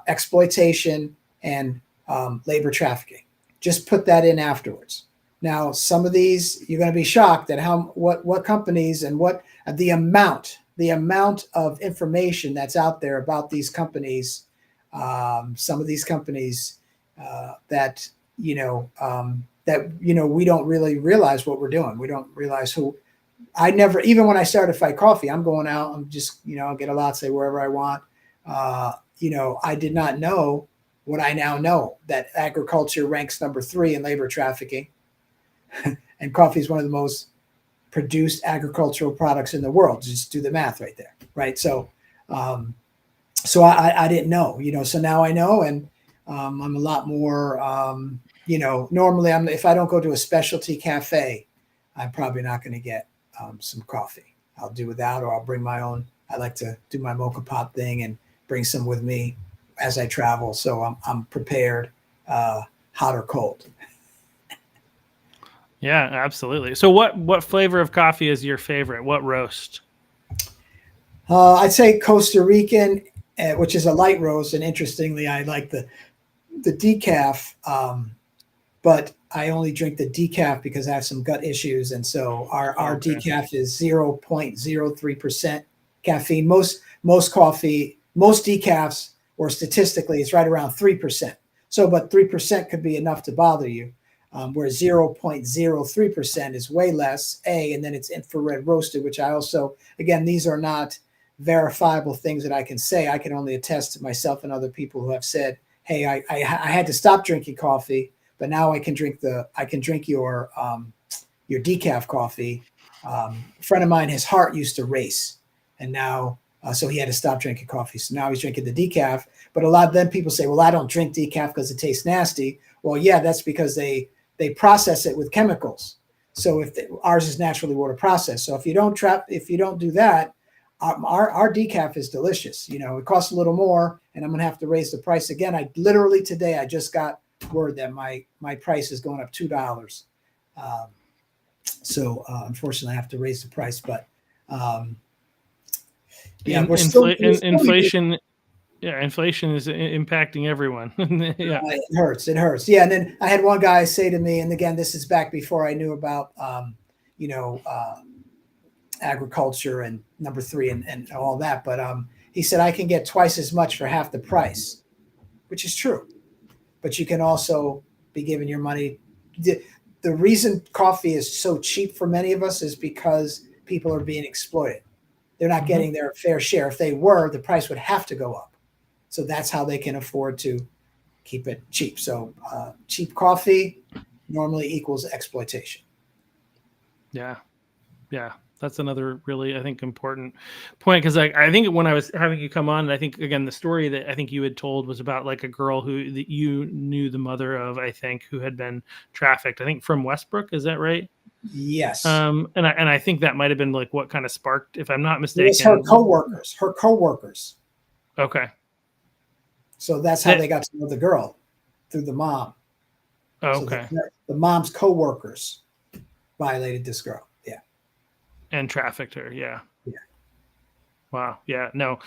exploitation and labor trafficking. Just put that in afterwards. Now, some of these you're going to be shocked at what companies and what the amount of information that's out there about these companies. Some of these companies that we don't really realize what we're doing. We don't realize who. I never, even when I started Fight Coffee, I'm going out. I'm just I'll get a latte wherever I want. I did not know what I now know, that agriculture ranks number 3 in labor trafficking. And coffee is one of the most produced agricultural products in the world. Just do the math right there, right? So, I didn't know, so now I know, and I'm a lot more, normally if I don't go to a specialty cafe, I'm probably not going to get some coffee. I'll do without, or I'll bring my own. I like to do my mocha pot thing and bring some with me as I travel. So I'm prepared, hot or cold. Yeah, absolutely. So what flavor of coffee is your favorite? What roast? I'd say Costa Rican, which is a light roast. And interestingly, I like the decaf, but I only drink the decaf because I have some gut issues. And so our decaf is 0.03% caffeine. Most decafs, or statistically, it's right around 3%. So, but 3% could be enough to bother you. Where 0.03% is way less, and then it's infrared roasted, which I also, again, these are not verifiable things that I can say. I can only attest to myself and other people who have said, hey, I had to stop drinking coffee, but now I can drink your decaf coffee. A friend of mine, his heart used to race, and now, so he had to stop drinking coffee. So now he's drinking the decaf. But a lot of them people say, well, I don't drink decaf because it tastes nasty. Well, yeah, that's because they process it with chemicals. So ours is naturally water processed. So if you don't do that, our decaf is delicious. It costs a little more, and I'm going to have to raise the price again. Today I just got word that my price is going up $2. Unfortunately, I have to raise the price. But inflation. Yeah, inflation is impacting everyone. Yeah, it hurts. Yeah, and then I had one guy say to me, and again, this is back before I knew about agriculture and number 3 and all that. But he said I can get twice as much for half the price, which is true. But you can also be giving your money. The reason coffee is so cheap for many of us is because people are being exploited. They're not getting their fair share. If they were, the price would have to go up. So that's how they can afford to keep it cheap. So cheap coffee normally equals exploitation. Yeah. That's another really, I think, important point, because I think when I was having you come on, and I think, again, the story that I think you had told was about like a girl that you knew the mother of, I think, who had been trafficked, I think from Westbrook. Is that right? Yes. And I think that might have been like what kind of sparked, if I'm not mistaken. It was her coworkers. Okay. So that's how they got to know the girl, through the mom. Okay. So the mom's coworkers violated this girl. Yeah. And trafficked her. Yeah. Yeah. Wow. Yeah. No.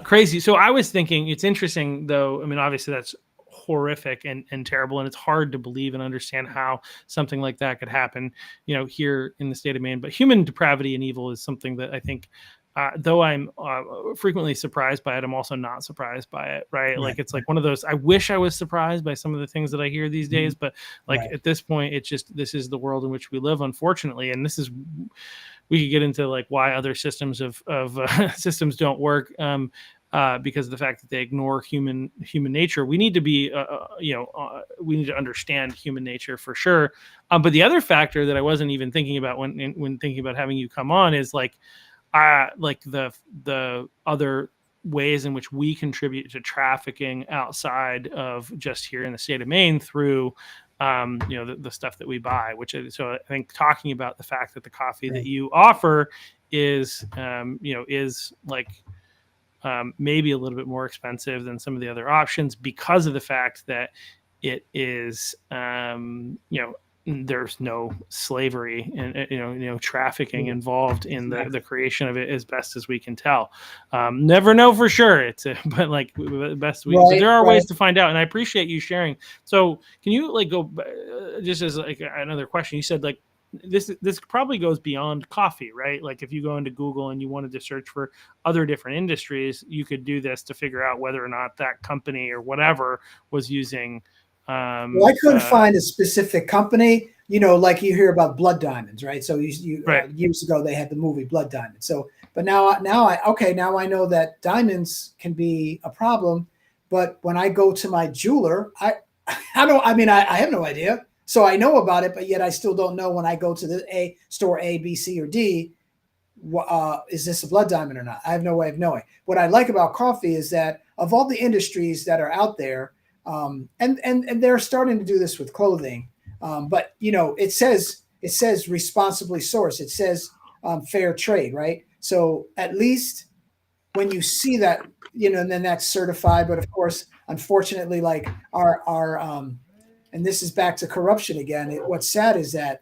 Crazy. So I was thinking, it's interesting though. I mean, obviously that's horrific and terrible, and it's hard to believe and understand how something like that could happen, here in the state of Maine. But human depravity and evil is something that I think, though I'm frequently surprised by it, I'm also not surprised by it, right? Like, it's like one of those, I wish I was surprised by some of the things that I hear these days, but at this point, it's just, this is the world in which we live, unfortunately. And this is, we could get into like why other systems of systems don't work, because of the fact that they ignore human nature. We need to be, we need to understand human nature for sure. But the other factor that I wasn't even thinking about when thinking about having you come on is like the other ways in which we contribute to trafficking outside of just here in the state of Maine through, the stuff that we buy, so I think talking about the fact that the coffee that you offer is, is like maybe a little bit more expensive than some of the other options because of the fact that it is, there's no slavery and trafficking involved in the creation of it, as best as we can tell. Never know for sure. But like best we. But there are ways to find out, and I appreciate you sharing. So can you like go just as like another question? You said like this probably goes beyond coffee, right? Like if you go into Google and you wanted to search for other different industries, you could do this to figure out whether or not that company or whatever was using. Well, I couldn't find a specific company, like you hear about blood diamonds, right? So right. Years ago they had the movie Blood Diamond. So, but now I know that diamonds can be a problem. But when I go to my jeweler, I have no idea. So I know about it, but yet I still don't know when I go to the store A, B, C, or D, is this a blood diamond or not? I have no way of knowing. What I like about coffee is that of all the industries that are out there, and they're starting to do this with clothing, but it says responsibly sourced. It says fair trade, right? So at least when you see that, and then that's certified. But of course, unfortunately, like our and this is back to corruption again. What's sad is that,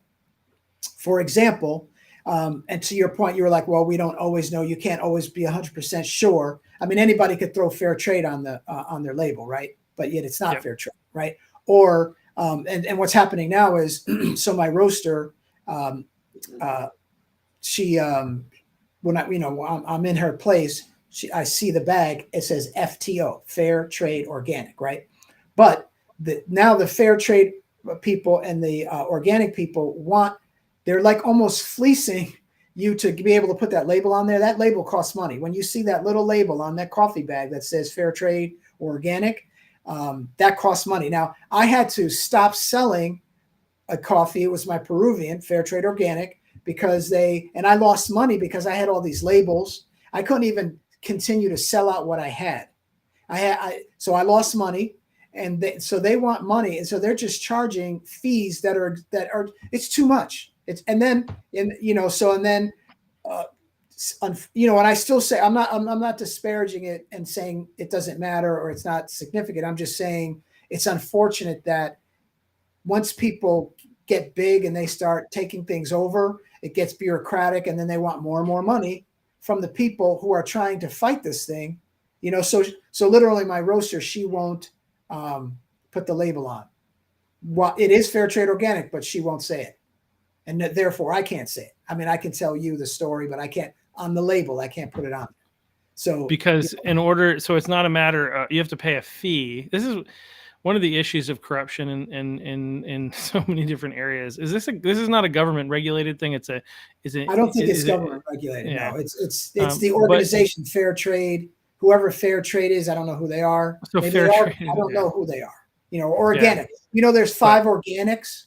for example, and to your point, you were like, well, we don't always know. You can't always be 100% sure. I mean, anybody could throw fair trade on their label, right? But yet it's not fair trade, right? Or and what's happening now is, so my roaster, she when I'm in her place, I see the bag. It says FTO, Fair Trade Organic, right? But now the fair trade people and the organic people they're like almost fleecing you to be able to put that label on there. That label costs money. When you see that little label on that coffee bag that says fair trade or organic, that costs money. Now, I had to stop selling a coffee. It was my Peruvian fair trade organic and I lost money because I had all these labels. I couldn't even continue to sell out what I had. So I lost money. And so they want money, and so they're just charging fees that are it's too much. And I still say I'm not disparaging it and saying it doesn't matter or it's not significant. I'm just saying it's unfortunate that once people get big and they start taking things over, it gets bureaucratic, and then they want more and more money from the people who are trying to fight this thing. So literally, my roaster, she won't put the label on. Well, it is fair trade organic, but she won't say it. And therefore I can't say it. I mean, I can tell you the story, but I can't on the label. I can't put it on. So because so it's not a matter you have to pay a fee. This is one of the issues of corruption in so many different areas. Is this is not a government regulated thing? I don't think it's government regulated. Yeah. No, it's the organization Fair Trade. Whoever Fair Trade is, I don't know who they are. So Fair Trade, I don't know who they are. Organic. Yeah. There's 5 organics.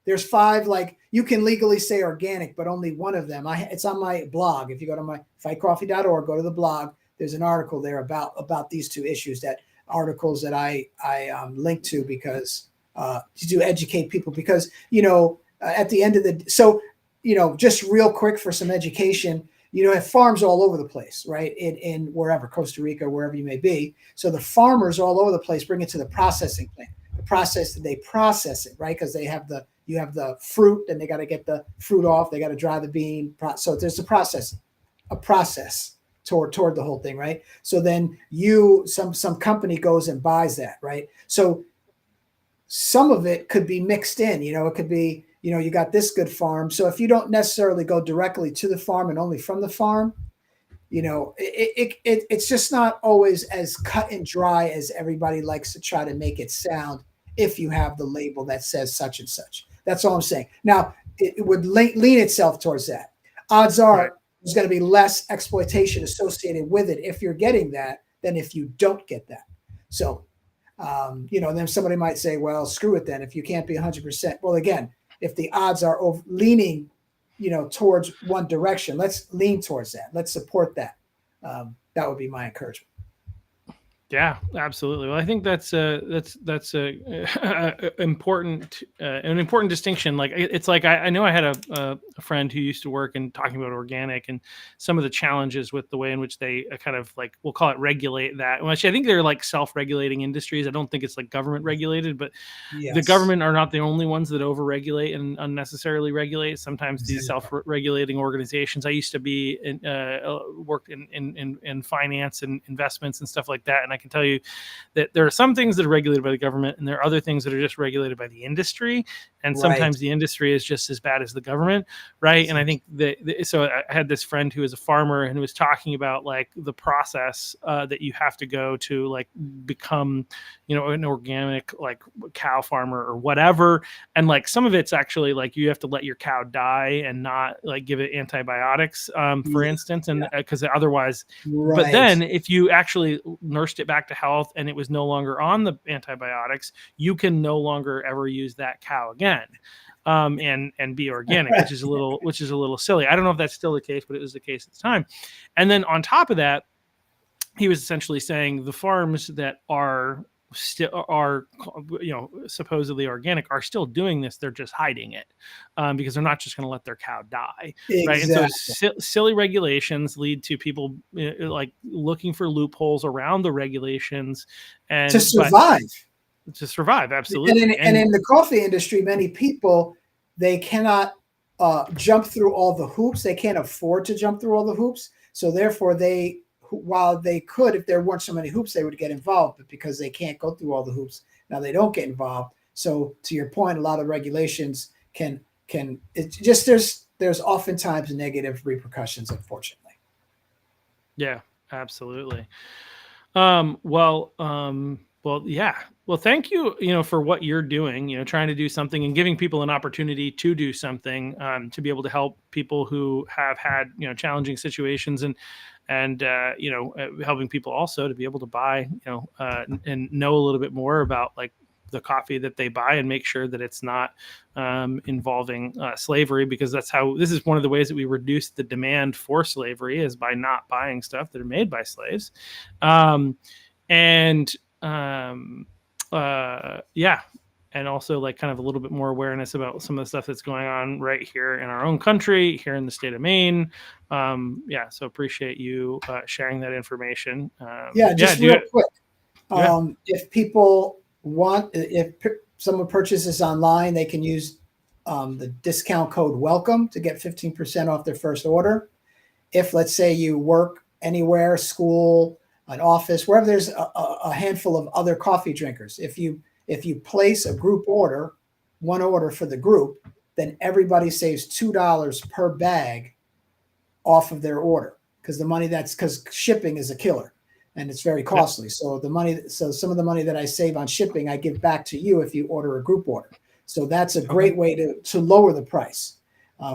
There's 5, like you can legally say organic, but only one of them. It's on my blog. If you go to my fightcoffee.org, go to the blog. There's an article there about these 2 issues. Articles that I link to because to educate people. Because at the end of the just real quick for some education. Have farms all over the place, right? In wherever, Costa Rica, wherever you may be. So the farmers all over the place bring it to the processing plant. They process it, right? Because you have the fruit, and they got to get the fruit off. They got to dry the bean. So there's a process toward the whole thing, right? So then some company goes and buys that, right? So some of it could be mixed in. It could be. You got this good farm. So if you don't necessarily go directly to the farm and only from the farm, it's just not always as cut and dry as everybody likes to try to make it sound if you have the label that says such and such. That's all I'm saying. Now, it would lean itself towards that. Odds are there's going to be less exploitation associated with it if you're getting that than if you don't get that. So, then somebody might say, well, screw it then if you can't be 100%. Well, again, if the odds are leaning, towards one direction, let's lean towards that. Let's support that. That would be my encouragement. Yeah, absolutely. Well, I think that's important an important distinction. Like it's like I know I had a friend who used to work in talking about organic and some of the challenges with the way in which they kind of like we'll call it regulate that. Which I think they're like self-regulating industries. I don't think it's like government regulated, but the Yes, government are not the only ones that overregulate and unnecessarily regulate. Sometimes these exactly. self-regulating organizations. I used to be worked in finance and investments and stuff like that, and I can tell you that there are some things that are regulated by the government, and there are other things that are just regulated by the industry. And Right. sometimes the industry is just as bad as the government, right? And I think so. I had this friend who is a farmer and who was talking about like the process that you have to go to like become, an organic like cow farmer or whatever. And like some of it's actually like you have to let your cow die and not like give it antibiotics, for Yeah. instance, and Yeah. because otherwise. But Right. then if you actually nursed it back to health and it was no longer on the antibiotics, you can no longer ever use that cow again. And be organic, which is a little silly. I don't know if that's still the case, but it was the case at the time. And then on top of that, he was essentially saying the farms that are still are supposedly organic are still doing this. They're just hiding it, because they're not just going to let their cow die, right? And so Exactly. silly regulations lead to people like looking for loopholes around the regulations, To and but survive. to survive, And absolutely. And in the coffee industry, many people, they cannot jump through all the hoops. They can't afford to jump through all the hoops. So therefore, while they could, if there weren't so many hoops, they would get involved. But because they can't go through all the hoops, now they don't get involved. So to your point, a lot of regulations can it's just there's oftentimes negative repercussions, unfortunately. yeah, absolutely. Well, yeah. Well, thank you, for what you're doing, trying to do something and giving people an opportunity to do something, to be able to help people who have had, challenging situations and helping people also to be able to buy, and know a little bit more about like the coffee that they buy and make sure that it's not involving slavery, because this is one of the ways that we reduce the demand for slavery is by not buying stuff that are made by slaves. Um, and yeah, and also like kind of a little bit more awareness about some of the stuff that's going on right here in our own country, here in the state of Maine. Yeah, so appreciate you sharing that information. Yeah, Yeah, just real quick. yeah, If people want, if someone purchases online, they can use the discount code WELCOME to get 15% off their first order. If, let's say, you work anywhere, school, an office, wherever there's a handful of other coffee drinkers, if you place a group order, one order for the group, then everybody saves $2 per bag off of their order, because shipping is a killer and it's very yeah, costly. So some of the money that I save on shipping, I give back to you if you order a group order. So that's a okay, great way to lower the price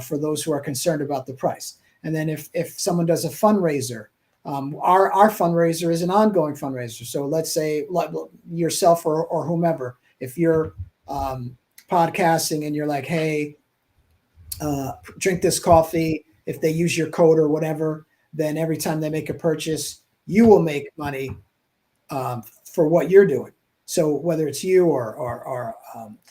for those who are concerned about the price. And then if someone does a fundraiser, our fundraiser is an ongoing fundraiser. So let's say yourself or whomever, if you're podcasting and you're like, hey, drink this coffee. If they use your code or whatever, then every time they make a purchase, you will make money for what you're doing. So whether it's you or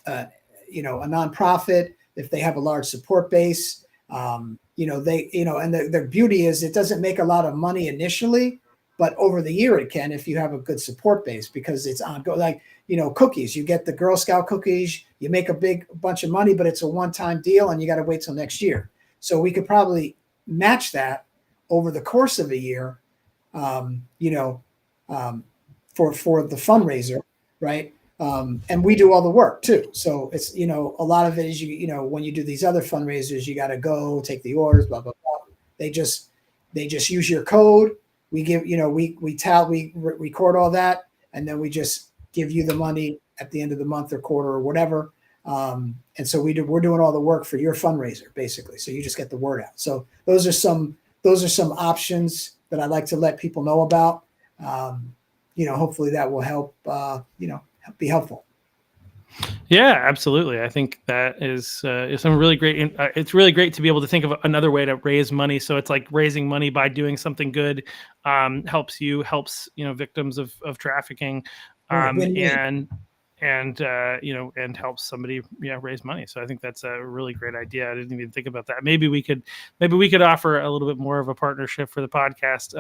a nonprofit, if they have a large support base, and the beauty is it doesn't make a lot of money initially, but over the year it can if you have a good support base, because it's ongoing. Like, cookies, you get the Girl Scout cookies, you make a big bunch of money, but it's a one-time deal and you got to wait till next year. So we could probably match that over the course of a year, um, you know, for the fundraiser, right? And we do all the work too. So it's, a lot of it is, when you do these other fundraisers, you got to go take the orders, blah, blah, blah. They just use your code. We give, we record all that, and then we just give you the money at the end of the month or quarter or whatever. And so we're doing all the work for your fundraiser basically. So you just get the word out. So those are some options that I'd like to let people know about. Hopefully that will help, be helpful. Yeah, absolutely. I think that is some really great. It's really great to be able to think of another way to raise money. So it's like raising money by doing something good, helps victims of trafficking, Right. Win-win. and helps somebody raise money. So I think that's a really great idea. I didn't even think about that. Maybe we could offer a little bit more of a partnership for the podcast,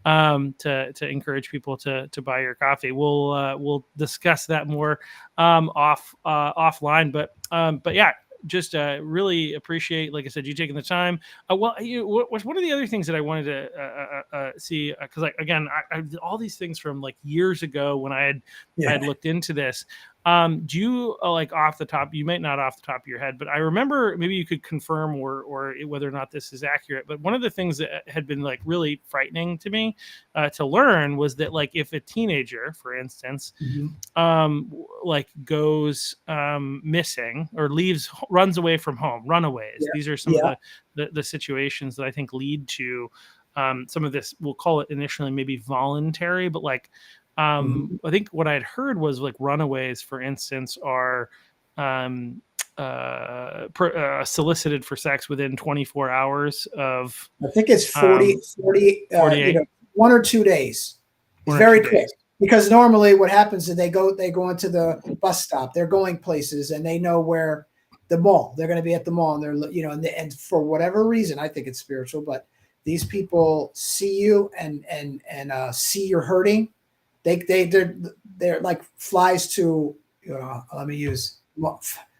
to encourage people to buy your coffee. We'll discuss that more offline. But yeah, just really appreciate, like I said, you taking the time. What was one of the other things that I wanted to see, because like again, I did all these things from like years ago when I had looked into this. Do you like off the top? You might not off the top of your head, but I remember, maybe you could confirm or whether or not this is accurate. But one of the things that had been like really frightening to me to learn was that, like, if a teenager, for instance, Mhm. like goes missing or runs away from home, runaways. Yeah. These are some of Yeah. the situations that I think lead to some of this. We'll call it initially maybe voluntary, but like Mhm. I think what I had heard was like runaways, for instance, are um, solicited for sex within 24 hours of I think it's 40, um, 40, 48, 1 or 2 days. It's one or two very quick, days. because normally what happens is they go into the bus stop. They're going places and they know where the mall. They're going to be at the mall, and and for whatever reason, I think it's spiritual, but these people see you and see you're hurting. They're like flies to, let me use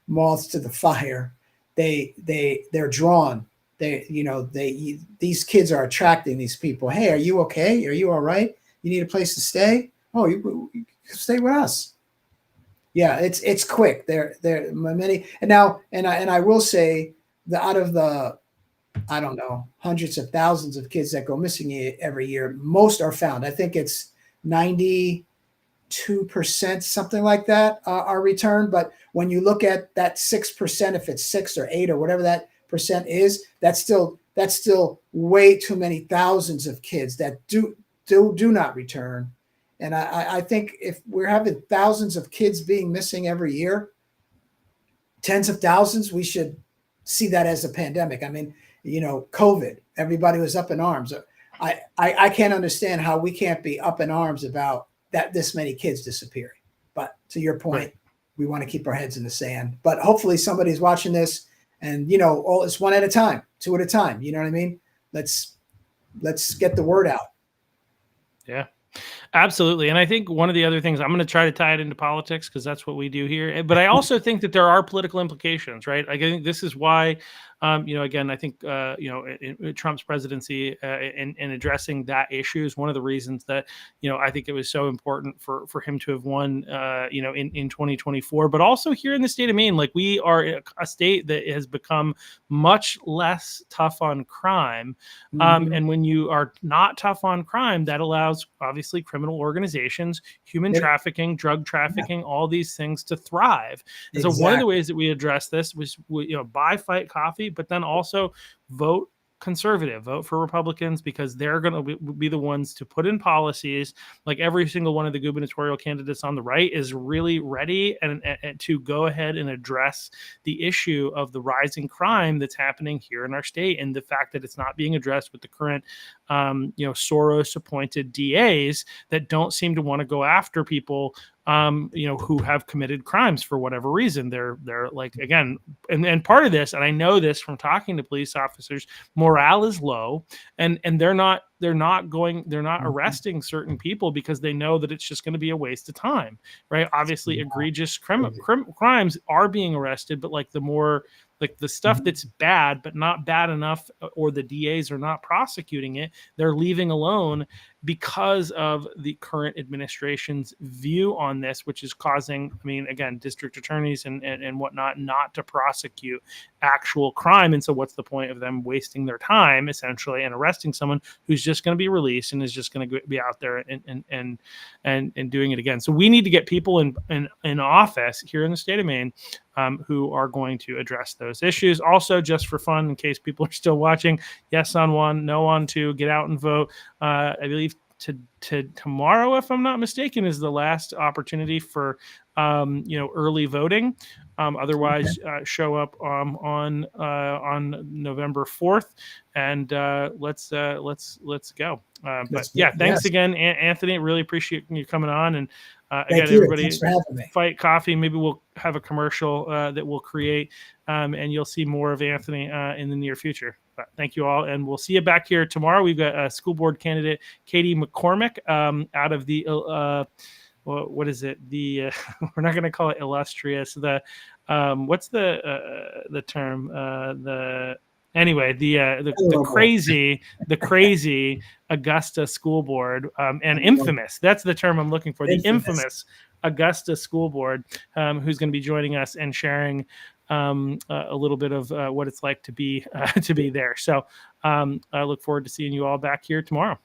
moths to the fire. They're drawn. These kids are attracting these people. Hey, are you okay? Are you all right? You need a place to stay? Oh, you stay with us. Yeah, it's quick. There many, and I will say that out of the, I don't know, hundreds of thousands of kids that go missing every year, most are found. I think it's 92%, something like that, are returned. But when you look at that 6%, if it's 6 or 8 or whatever that percent is, that's still way too many thousands of kids that do not return. And I think if we're having thousands of kids being missing every year, tens of thousands, we should see that as a pandemic. I mean, COVID, everybody was up in arms. I can't understand how we can't be up in arms about that, this many kids disappearing. But to your point, Right. we want to keep our heads in the sand. But hopefully somebody's watching this, and all it's one at a time, two at a time. You know what I mean? Let's get the word out. Yeah. Absolutely. And I think one of the other things, I'm going to try to tie it into politics because that's what we do here. But I also think that there are political implications, right? Like, I think this is why, again, I think, in Trump's presidency, in addressing that issue is one of the reasons that, I think it was so important for him to have won, in 2024. But also here in the state of Maine, like, we are a state that has become much less tough on crime. Mhm. And when you are not tough on crime, that allows, obviously, criminal organizations, human It- trafficking, drug yeah, trafficking, all these things to thrive. And so one of the exactly. ways that we address this was, buy Fight Coffee, but then also vote conservative, vote for Republicans, because they're going to be the ones to put in policies. Like, every single one of the gubernatorial candidates on the right is really ready and to go ahead and address the issue of the rising crime that's happening here in our state, and the fact that it's not being addressed with the current Soros appointed DAs that don't seem to want to go after people who have committed crimes for whatever reason. They're like, again, and part of this, and I know this from talking to police officers, morale is low, and they're not Mhm. arresting certain people because they know that it's just going to be a waste of time, right? Obviously, egregious Crazy. crimes are being arrested, but like the more, like the stuff Mhm. that's bad but not bad enough, or the DAs are not prosecuting it, they're leaving alone because of the current administration's view on this, which is causing, I mean, again, district attorneys and whatnot not to prosecute actual crime. And so what's the point of them wasting their time essentially and arresting someone who's just going to be released and is just going to be out there and doing it again? So we need to get people in office here in the state of Maine, who are going to address those issues. Also, just for fun, in case people are still watching, yes on one, no on two, get out and vote. I believe to tomorrow, if I'm not mistaken, is the last opportunity for early voting. Otherwise, show up on November 4th, and let's go. But yeah, thanks again, Anthony. Really appreciate you coming on, and again, everybody, thanks for having me. Fight Coffee. Maybe we'll have a commercial that we'll create, and you'll see more of Anthony in the near future. But thank you all, and we'll see you back here tomorrow. We've got a school board candidate, Katie McCormick, out of the what is it? The we're not going to call it illustrious. The what's the term? The crazy Augusta School Board, and infamous. That's the term I'm looking for. The infamous Augusta School Board, who's going to be joining us and sharing a little bit of what it's like to be there. So I look forward to seeing you all back here tomorrow.